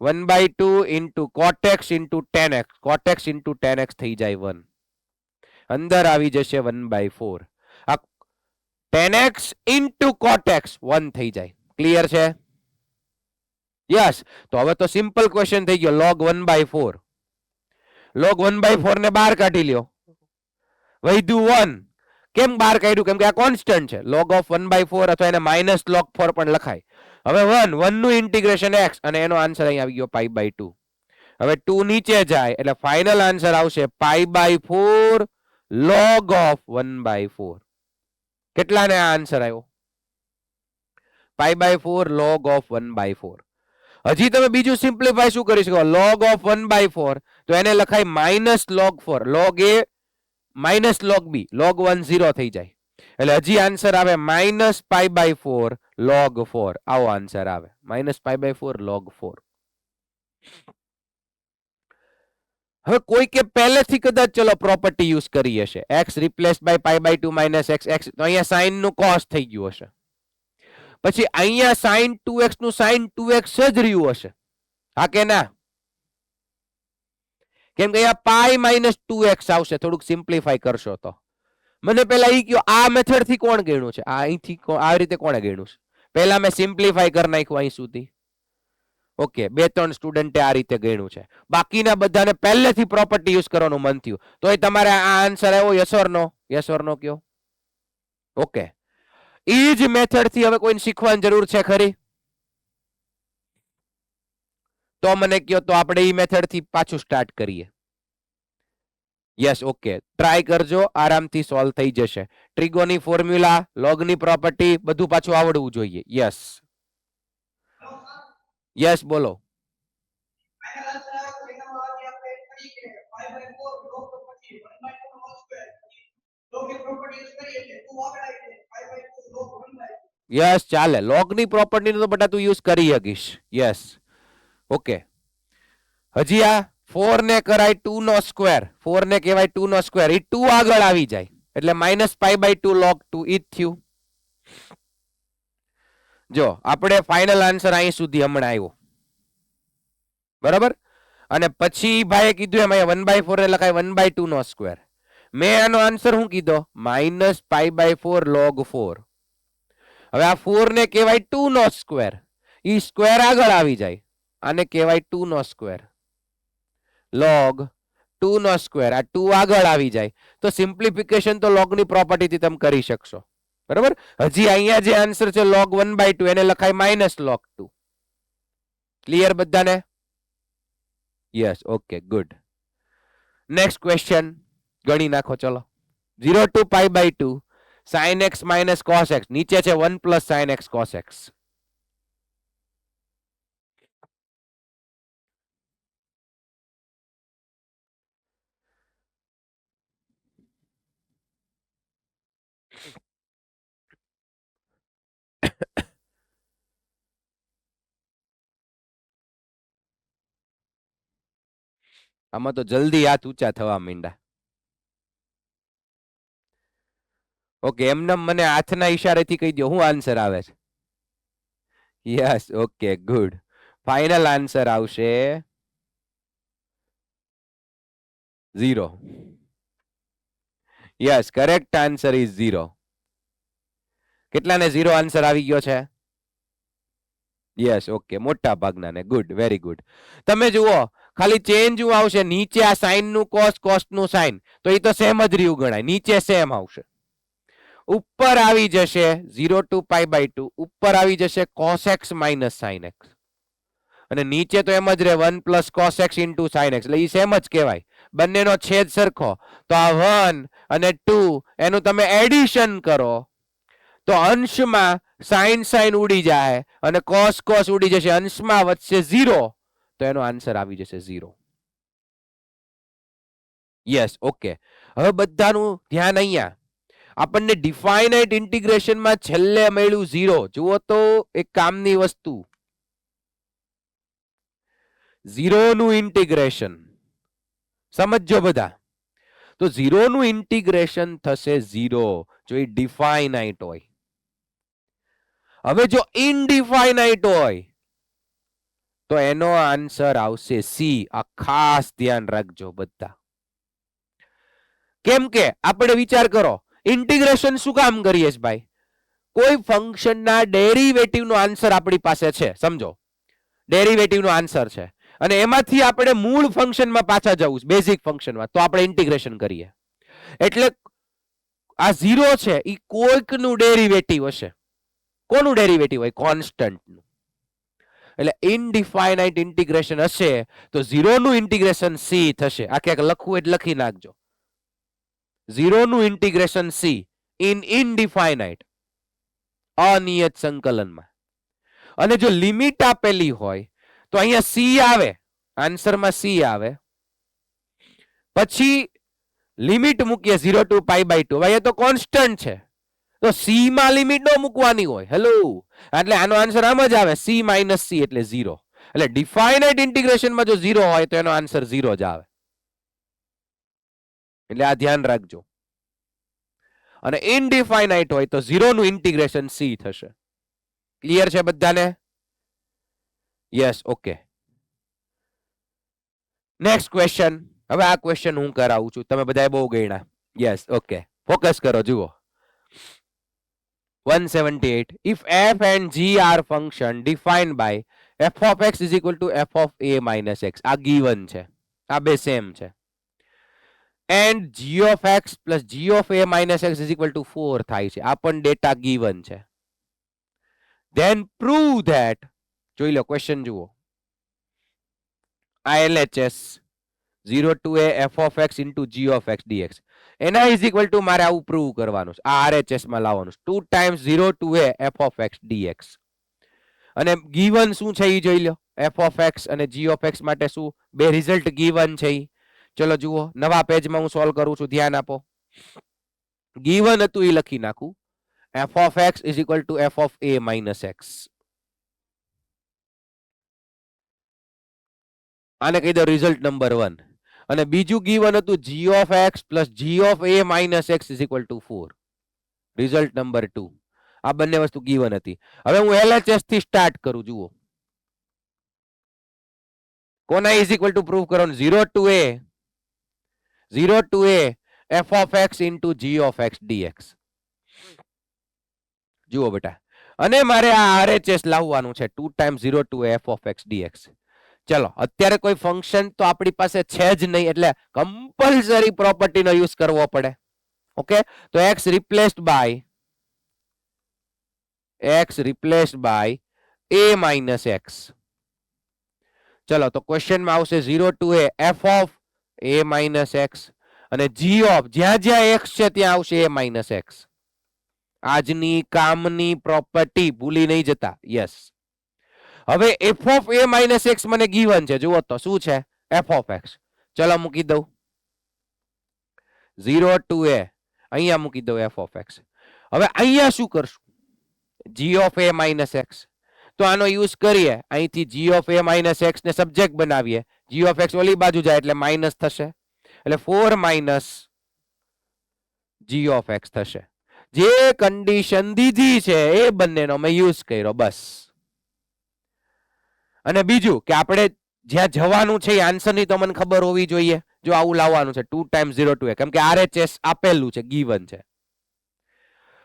1/2 into cot x into tan x, cot x into tan x થઈ જાય 1, અંદર આવી જશે 1/4. આ tan x into cot x 1 થઈ જાય. ક્લિયર છે? યસ. તો હવે તો સિમ્પલ ક્વેશ્ચન થઈ ગયો. log 1/4, log 1/4 ને બહાર કાઢી લ્યો, વધ્યું 1. કેમ બહાર કાઢ્યું? કેમ કે આ કોન્સ્ટન્ટ છે. log of 1/4 અથવા એને માઇનસ log 4 પણ લખાય. હવે 1 નું ઇન્ટિગ્રેશન x અને એનો આન્સર અહીં આવી ગયો પાઈ બાય 2. હવે 2 નીચે જાય એટલે ફાઇનલ આન્સર આવશે પાઈ બાય 4 log of 1/4. કેટલાને આ આન્સર આવ્યો? Pi by 4 log of 1/4. હજી તમે બીજું સિમ્પ્લિફાય શું કરી શકો? log of 1/4 તો એને લખાય minus log 4, log a minus log b, log 1 0 થઈ જાય. એટલે હજી આન્સર આવે માઇનસ પાઈ બાય 4 log 4. આવો આન્સર આવે માઇનસ પાઈ બાય 4 log 4. હવે કોઈ કે પહેલેથી કદાચ ચલો પ્રોપર્ટી યુઝ કરી હશે, x replace by pi by 2 minus x, તો અહીંયા સાઇન નું cos થઈ ગયું હશે. પછી અહીંયા sin 2x નું sin 2x જ રહ્યું હશે. હા કે ના? કેમ કે અહીંયા પાઈ માઇનસ 2x આવશે. થોડુંક સિમ્પ્લિફાય કરશો તો મને પહેલા ઈ કયો, આ મેથડ થી કોણ ગણ્યું છે? આ અહીંથી આ રીતે કોણે ગણ્યું છે? પહેલા મેં સિમ્પ્લિફાય કરી નાખ્યું અહીં સુધી. ઓકે, 2-3 સ્ટુડન્ટે આ રીતે ગણ્યું છે. બાકીના બધાને પહેલેથી પ્રોપર્ટી યુઝ કરવાનું મન થયું. તોય તમારે આ આન્સર આવ્યો yes or no? Yes or નો કયો? ઓકે, ઈ જ મેથડ થી હવે કોઈને શીખવાની જરૂર છે ખરી? તો મને કયો, તો આપણે ઈ મેથડ થી પાછું સ્ટાર્ટ કરીએ. યસ, ઓકે, ટ્રાય કરજો, આરામથી સોલ્વ થઈ જશે. ટ્રિગોની ફોર્મ્યુલા, લોગની પ્રોપર્ટી બધું પાછું આવડવું જોઈએ. યસ યસ, બોલો. યસ, ચાલે. લોગની પ્રોપર્ટી તો બેટા તું યુઝ કરી શકીશ. Yes, okay. હજી આ 4 ને કરાય 2 નો સ્ક્વેર, 4 ને કહેવાય 2 નો સ્ક્વેર, ઈ 2 આગળ આવી જાય એટલે માઇનસ પાઈ બાય 2 log 2 ઈ જ થયું. જો આપણે ફાઇનલ આન્સર અહીં સુધી હમણાં આવ્યો, બરાબર. અને પછી ભાઈએ કીધું એમ અહીંયા 1/4 ને લખાય 1/2 નો સ્ક્વેર. મેં આનો આન્સર શું કીધો? Minus pi by 4 log 4. હવે આ 4 ને કહેવાય 2 નો સ્ક્વેર, ઈ સ્ક્વેર આગળ આવી જાય, આને કહેવાય 2 નો સ્ક્વેર, log 2 નો સ્ક્વેર. આ 2 આગળ આવી જાય તો સિમ્પ્લિફિકેશન તો log ની પ્રોપર્ટી થી તમે કરી શકશો, બરાબર. હજી અહીંયા જે આન્સર છે log 1/2 એને લખાય માઇનસ log 2. ક્લિયર બધાને? Yes, okay, good. Next question ગણી નાખો ચલો. 0 to pi by 2 sin x minus cos x, નીચે છે 1 plus sin x cos x. આમાં તો જલ્દી હાથ ઊંચા થવા માંડ્યા. ઓકે, એમને મને હાથના ઈશારેથી કહી દો હું આન્સર આવે છે. Yes, okay, good. Final answer આવશે 0. Yes, correct answer is 0. કેટલાને 0 answer આવી ગયો છે? યસ, ઓકે, મોટા ભાગનાને. Good, very good. તમે જુઓ ખાલી ચેન્જ શું આવશે, નીચે આ સાઇન નું કોસ, કોસ નું સાઇન, તો એ તો સેમ જ રહ્યું ગણાય, નીચે સેમ આવશે. ઉપર આવી જશે 0 to π/2, ઉપર આવી જશે cos x minus sin x, અને નીચે તો એમ જ રહે 1 plus cos x into sin x, એટલે એ સેમ જ કહેવાય. બંનેનો છેદ સરખો, તો આ 1 અને 2 એનું તમે એડિશન કરો તો અંશમાં sin sin ઉડી જાય અને cos cos ઉડી જશે, અંશમાં વધશે 0, તો એનો આન્સર આવી જશે 0. Yes, okay. હવે બધાનું ધ્યાન અહીંયા. આપણને ડિફાઇનાઇટ ઇન્ટિગ્રેશનમાં છેલ્લે મળ્યું 0. જુઓ તો એક કામની વસ્તુ, 0 નું ઇન્ટિગ્રેશન સમજો બધા. તો 0 નું ઇન્ટિગ્રેશન થશે 0 જો એ ડિફાઇનાઇટ હોય. હવે જો ઇનડિફાઇનાઇટ હોય તો એનો આન્સર આવશે C. આ ખાસ ધ્યાન રાખજો બધા. કેમ કે આપણે વિચાર કરો, ઇન્ટિગ્રેશન શું કામ કરીએ છે ભાઈ? કોઈ ફંક્શનના ડેરિવેટિવનો આન્સર આપણી પાસે છે, સમજો ડેરિવેટિવનો આન્સર છે, અને એમાંથી આપણે મૂળ ફંક્શનમાં પાછા જવું છે, બેઝિક ફંક્શનમાં, તો આપણે ઇન્ટિગ્રેશન કરીએ. એટલે આ 0 છે એ કોઈકનું ડેરિવેટિવ હશે. કોનું ડેરિવેટિવ હોય? કોન્સ્ટન્ટનું. એટલે ઇનડિફાઇનાઇટ ઇન્ટિગ્રેશન હશે તો 0 નું ઇન્ટિગ્રેશન C થશે. આ ક્યાંક લખવું એટલે લખી નાખજો. 0 નું ઇન્ટિગ્રેશન C ઇન ઇનડિફાઇનાઇટ, અનિયત સંકલનમાં. અને જો લિમિટ આપેલી હોય તો અહીંયા C આવે, આન્સરમાં C આવે, પછી લિમિટ મૂકીએ 0 to π/2. ભાઈ એ તો કોન્સ્ટન્ટ છે, તો C માં લિમિટ ન મૂકવાની હોય. હેલો, એટલે આનો આન્સર આમ જ આવે, C - C એટલે 0. એટલે ડિફાઇનાઇટ ઇન્ટિગ્રેશનમાં જો 0 હોય તો એનો આન્સર 0 જ આવે. એટલે આ ધ્યાન રાખજો. અને ઇનડિફાઇનાઇટ હોય તો 0 નું ઇન્ટિગ્રેશન C થશે. ક્લિયર છે બધાને? Yes, okay. Next question. હવે આ ક્વેશ્ચન હું કરાવું છું, તમે બધાએ બહુ ગણ્યા. યસ, ઓકે, ફોકસ કરો. જુઓ 178. If f and g are function defined by f of x is equal to f of a minus x. આ given છે, આ બે સેમ છે. And g of x plus g of a minus x is equal to 4 થાય છે. આ પણ data given છે. Then prove that, જોઈ લો ક્વેશ્ચન જુઓ, આ LHS 0 to a f of x into g of x dx, એના ઇઝ ઇક્વલ ટુ મારે આવું પ્રૂવ કરવાનું છે. આ RHS માં લાવવાનું છે. 2 times 0 to a f of x dx. અને given શું છે એ જોઈ લો. f of x અને g of x માટે શું બે રિઝલ્ટ given છે ઈ. ચલો જુઓ, નવા પેજમાં હું સોલ્વ કરું છું, ધ્યાન આપો. given હતું એ લખી નાખું. f of x is equal to f of a minus x. આને કહી દો રિઝલ્ટ નંબર 1. અને બીજું given હતું g of x plus g of a minus x is equal to 4. Result number 2. આ બંને વસ્તુ given હતી. હવે હું LHS થી સ્ટાર્ટ કરું. જુઓ કોના ઇઝ ઇક્વલ ટુ પ્રૂવ કરવાનું? 0 to a f of x into g of x dx. જુઓ બેટા, અને મારે આ RHS લાવવાનું છે. 2 times 0 to a f of x dx. ચલો, અત્યારે કોઈ ફંક્શન તો આપણી પાસે છે જ નહીં, એટલે કમ્પલસરી પ્રોપર્ટીનો યુઝ કરવો પડે. ઓકે, તો x replaced by a minus x. ચલો, તો ક્વેશ્ચનમાં આવશે 0 to a f of a minus x, અને g of જ્યાં જ્યાં x છે ત્યાં આવશે a minus x. આજની કામની પ્રોપર્ટી ભૂલી નહીં જતા. યસ. હવે f of a minus x મને given છે. જુઓ તો શું છે? f of x. ચલો મૂકી દઉં 0 to a, અહીંયા મૂકી દઉં f of x. હવે અહીંયા શું કરશું? g of a minus x. તો આનો યુઝ કરીએ, અહીંથી g of a minus x ને સબ્જેક્ટ બનાવીએ, g ઓફ x ઓલી બાજુ જાય એટલે માઇનસ થશે, એટલે 4 માઇનસ g ઓફ x થશે. જે કન્ડિશન દીધી છે એ બંનેનો મેં યુઝ કર્યો બસ. અને બીજું કે આપણે જ્યાં જવાનું છે એ આન્સરની તો મને ખબર હોવી જોઈએ. જો આવું લાવવાનું છે 2 ટાઈમ્સ 0 to a, કેમ કે RHS આપેલું છે, ગીવન છે.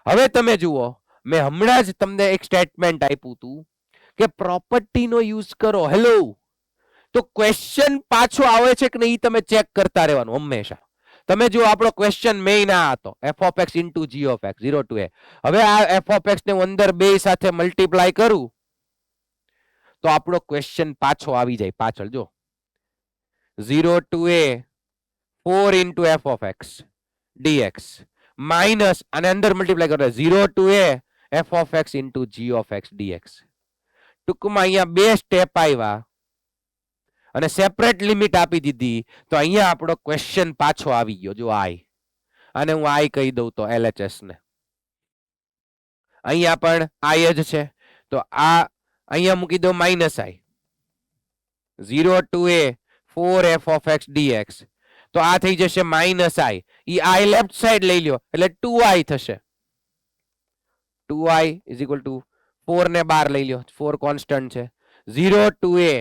હવે તમે જુઓ, મેં હમણાં જ તમને એક સ્ટેટમેન્ટ આપ્યું હતું કે પ્રોપર્ટીનો યુઝ કરો. હેલો, તો ક્વેશ્ચન પાછો આવે છે કે નહીં તમે ચેક કરતા રહેવાનું હંમેશા. તમે જો આપણો ક્વેશ્ચન મેઇન આ હતો, f of x into g of x 0 to a. હવે આ f of x ને અંદર બે સાથે મલ્ટીપ્લાય કરું તો આપણો ક્વેશ્ચન પાછો આવી જાય પાછળ. જો 0 to a 4 into f of x dx minus અને અંદર મલ્ટીપ્લાય કરો 0 to a f of x into g of x dx. ટૂંકમાં અહીંયા બે સ્ટેપ આવ્યા અને સેપરેટ લિમિટ આપી દીધી, તો અહીંયા આપણો ક્વેશ્ચન પાછો આવી ગયો. જો આઈ, અને હું આઈ કહી દઉં તો LHS ને, અહીંયા પણ આઈ જ છે, તો આ અહીંયા મૂકી દો minus I. 0 to a 4f of x dx, તો આ થઈ જશે minus I. E I left side લઈ લ્યો એટલે 2i થશે. 2i ઇઝ ઇક્વલ ટુ 4 ને બાર લઈ લ્યો, 4 કોન્સ્ટન્ટ છે. 0 to a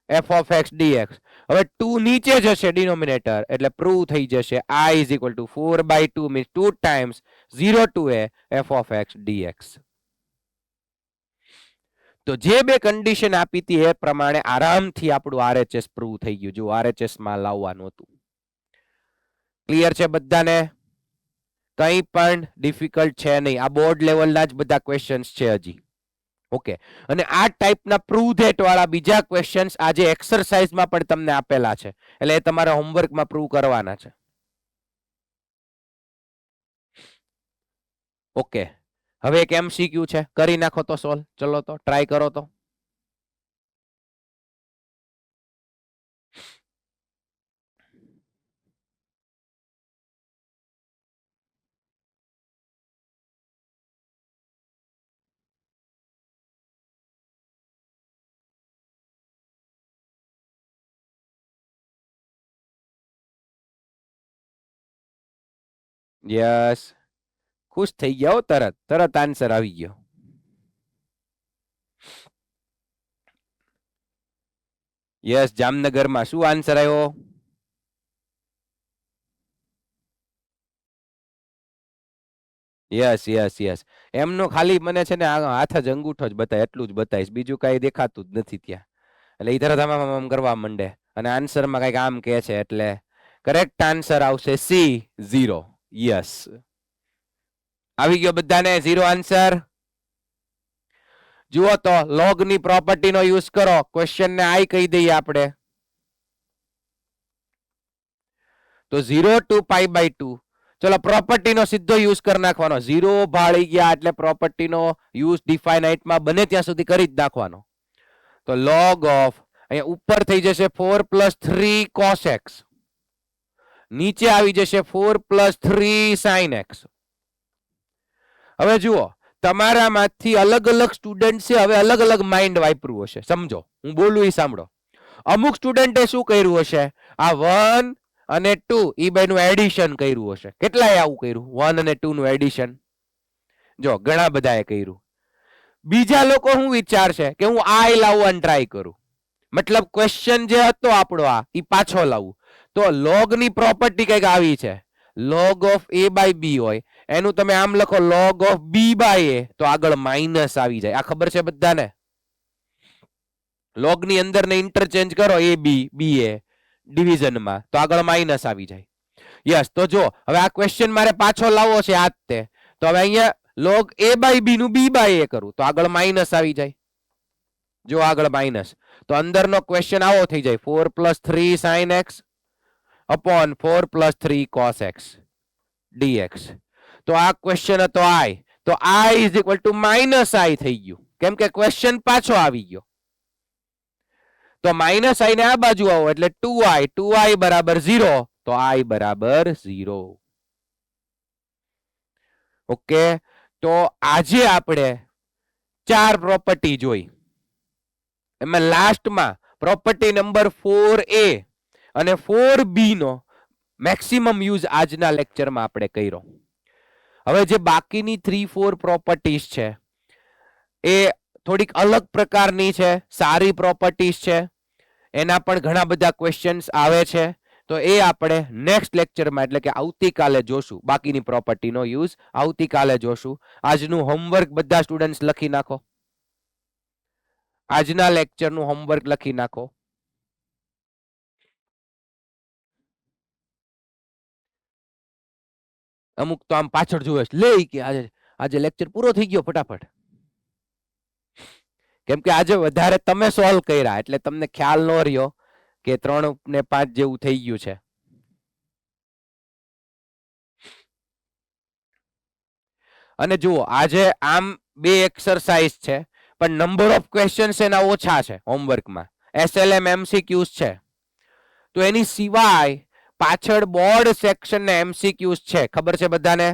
f of x dx. હવે 2 નીચે જશે ડિનોમિનેટર, એટલે પ્રૂવ થઈ જશે i is equal two 4/2 means 2 times 0 to a f of x dx. તો જે બે કન્ડિશન આપી હતી એ પ્રમાણે આરામથી આપણું RHS પ્રૂવ થઈ ગયું. જો RHS માં લાવવાનું હતું. ક્લિયર છે બધાને? કંઈ પણ ડિફિકલ્ટ છે નહીં. આ બોર્ડ લેવલના જ બધા ક્વેશ્ચન્સ છે હજી. ઓકે, અને આ ટાઈપના પ્રૂવ ધેટ વાળા બીજા ક્વેશ્ચન્સ આજે એક્સરસાઇઝમાં પણ તમને આપેલા છે, એટલે એ તમારે હોમવર્કમાં પ્રૂવ કરવાના છે. ઓકે, હવે એક MCQ છે, કરી નાખો તો સોલ્વ. ચલો તો ટ્રાય કરો તો. યસ, ખુશ થઈ ગયા હો, તરત તરત આન્સર આવી ગયો. યસ, જામનગરમાં શું આન્સર આવ્યો? Yes yes yes. એમનો ખાલી મને છે ને હાથ જ અંગૂઠો જ બતાય, એટલું જ બતાવીશ, બીજું કઈ દેખાતું જ નથી ત્યાં. એટલે ઈ તરત આમ કરવા માંડે અને આન્સરમાં કઈક આમ કે છે, એટલે કરેક્ટ આન્સર આવશે C0. યસ, આવી ગયો બધાને 0 આન્સર. જુઓ તો લોગ ની પ્રોપર્ટી નો યુઝ કરો. ક્વેશ્ચન ને આઈ કહી દઈએ આપણે, તો 0 to π/2. ચલો પ્રોપર્ટી નો સીધો યુઝ કરી નાખવાનો. 0 ભાળી ગયા એટલે પ્રોપર્ટી નો યુઝ ડિફાઇનાઇટ માં બને ત્યાં સુધી કરી જ નાખવાનો. તો log ઓફ અહીંયા ઉપર થઈ જશે 4 + 3 cos x, નીચે આવી જશે 4 + 3 sin x. હવે જુઓ, તમારામાંથી અલગ અલગ સ્ટુડન્ટ છે, હવે અલગ અલગ માઇન્ડ વાપર્યું હશે. સમજો, હું બોલું એ સાંભળો. અમુક સ્ટુડન્ટે શું કર્યું હશે, આ 1 અને 2 ઈ બેનું એડિશન કર્યું હશે. કેટલાએ આવું કર્યું? 1 અને 2 નું એડિશન. જો ઘણા બધાએ કર્યું. બીજા લોકો શું વિચારશે કે હું આ લાવવાનું ટ્રાય કરું, મતલબ ક્વેશ્ચન જે હતો આપણો આ ઈ પાછો લાવું. તો લોગ ની પ્રોપર્ટી કઈક આવી છે, log of a/b હોય એનું તમે આમ લખો log of b/a, તો આગળ માઇનસ આવી જાય. આ ખબર છે બધાને? લોગ ની અંદર ને ઇન્ટરચેન્જ કરો ab ba ડિવિઝન માં, તો આગળ માઇનસ આવી જાય. યસ, તો જો હવે આ ક્વેશ્ચન મારે પાછો લાવવો છે આ તે, તો હવે અહીંયા log a/b નું b/a કરું તો આગળ માઇનસ આવી જાય. જો આગળ માઇનસ, તો અંદરનો ક્વેશ્ચન આવો થઈ જાય 4 + 3 sin x upon 4 + 3 cos x dx. તો આ ક્વેશ્ચન હતો i, તો i is equal to -i થઈ ગયું, કેમ કે ક્વેશ્ચન પાછો આવી ગયો. તો માઇનસ i ને આ બાજુ આવો એટલે 2i બરાબર 0, તો i બરાબર 0. ઓકે, તો આજે આપણે 4 પ્રોપર્ટી જોઈ, એમાં લાસ્ટમાં પ્રોપર્ટી નંબર 4A અને 4B નો મેક્સિમમ યુઝ આજના લેક્ચરમાં આપણે કર્યો. હવે જે બાકીની 3-4 પ્રોપર્ટીઝ છે એ થોડીક અલગ પ્રકારની છે, સારી પ્રોપર્ટીઝ છે, એના પણ ઘણા બધા ક્વેશ્ચન્સ આવે છે. તો એ આપણે નેક્સ્ટ લેક્ચરમાં એટલે કે આવતીકાલે જોશું. બાકીની પ્રોપર્ટીનો યુઝ આવતીકાલે જોશું. આજનું હોમવર્ક બધા સ્ટુડન્ટ્સ લખી નાખો. આજના લેક્ચરનું હોમવર્ક લખી નાખો. અમુક તો આમ પાછળ જોવે છે, લે કે આજે લેક્ચર પૂરો થઈ ગયો ફટાફટ. કેમ કે આજે વધારે તમે સોલ્વ કર્યા એટલે તમને ખ્યાલ ન રહ્યો કે 3 ને 5 જેવું થઈ ગયું છે. અને જુઓ આજે આમ 2 એક્સરસાઇઝ છે પણ નંબર ઓફ ક્વેશ્ચન્સ એના ઓછા છે હોમવર્કમાં. SLM MCQs છે. તો એની સિવાય પાછળ બોર્ડ સેક્શન ને MCQs છે. ખબર છે બધાને?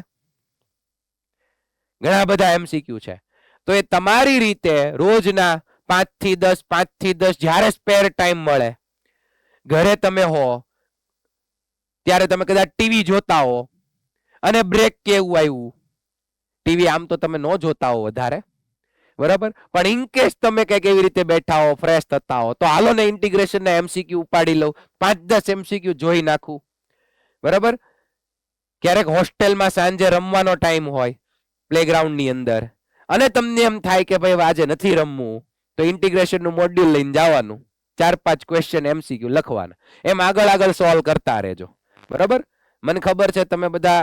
ઘણા બધા MCQ છે. તો એ તમારી રીતે રોજના 5 થી 10 જ્યારે સ્પેર ટાઈમ મળે, ઘરે તમે હો ત્યારે તમે કદાચ ટીવી જોતા હો અને બ્રેક કેવું આવ્યું, ટીવી આમ તો તમે ન જોતા હો વધારે, બરાબર, પણ ઇન કેસ તમે કઈક એવી રીતે બેઠા હો, ફ્રેશ થતા હો, તો હાલો ને ઇન્ટિગ્રેશન ના MCQ ઉપાડી લઉં, 5-10 MCQ જોઈ નાખું, બરાબર. ક્યારેક હોસ્ટેલમાં સાંજે રમવાનો ટાઈમ હોય પ્લેગ્રાઉન્ડ ની અંદર અને તમને એમ થાય કે ભાઈ આજે નથી રમવું, તો ઇન્ટિગ્રેશન નું મોડ્યુલ લઈને જવાનું, 4-5 ક્વેશ્ચન MCQ લખવાના, એમ આગળ આગળ સોલ્વ કરતા રહેજો, બરાબર. મને ખબર છે તમે બધા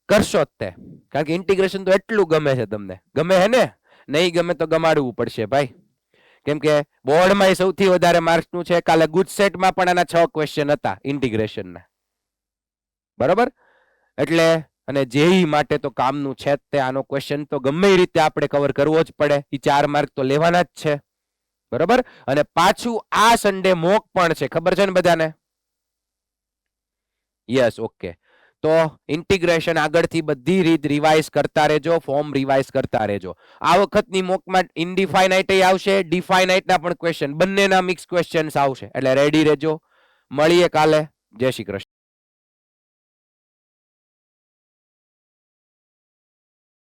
કરશો જ તે, કારણ કે ઇન્ટિગ્રેશન તો એટલું ગમે છે તમને. ગમે હે ને? નહીં ગમે તો ગમાડવું પડશે ભાઈ, કેમ કે બોર્ડમાં સૌથી વધારે માર્ક્સનું છે. કાલે ગુજસેટમાં પણ આના 6 ક્વેશ્ચન હતા ઇન્ટિગ્રેશનના, બરાબર. એટલે અને જેઈ માટે તો કામનું છે જ તે. આનો ક્વેશ્ચન તો ગમે એ રીતે આપણે કવર કરવો જ પડે. એ 4 માર્ક તો લેવાના જ છે, બરાબર. અને પાછું આ સન્ડે મોક પણ છે, ખબર છે ને બધાને? Yes, okay. તો ઇન્ટિગ્રેશન આગળથી બધી રીત રિવાઇઝ કરતા રહેજો, ફોર્મ રિવાઇઝ કરતા રહેજો. આ વખતની મોકમાં ઇનડિફાઇનાઇટ આવશે, ડિફાઇનાઇટના પણ ક્વેશ્ચન, બંનેના મિક્સ ક્વેશ્ચન્સ આવશે, એટલે રેડી રહેજો. મળીએ કાલે. જય શ્રી કૃષ્ણ.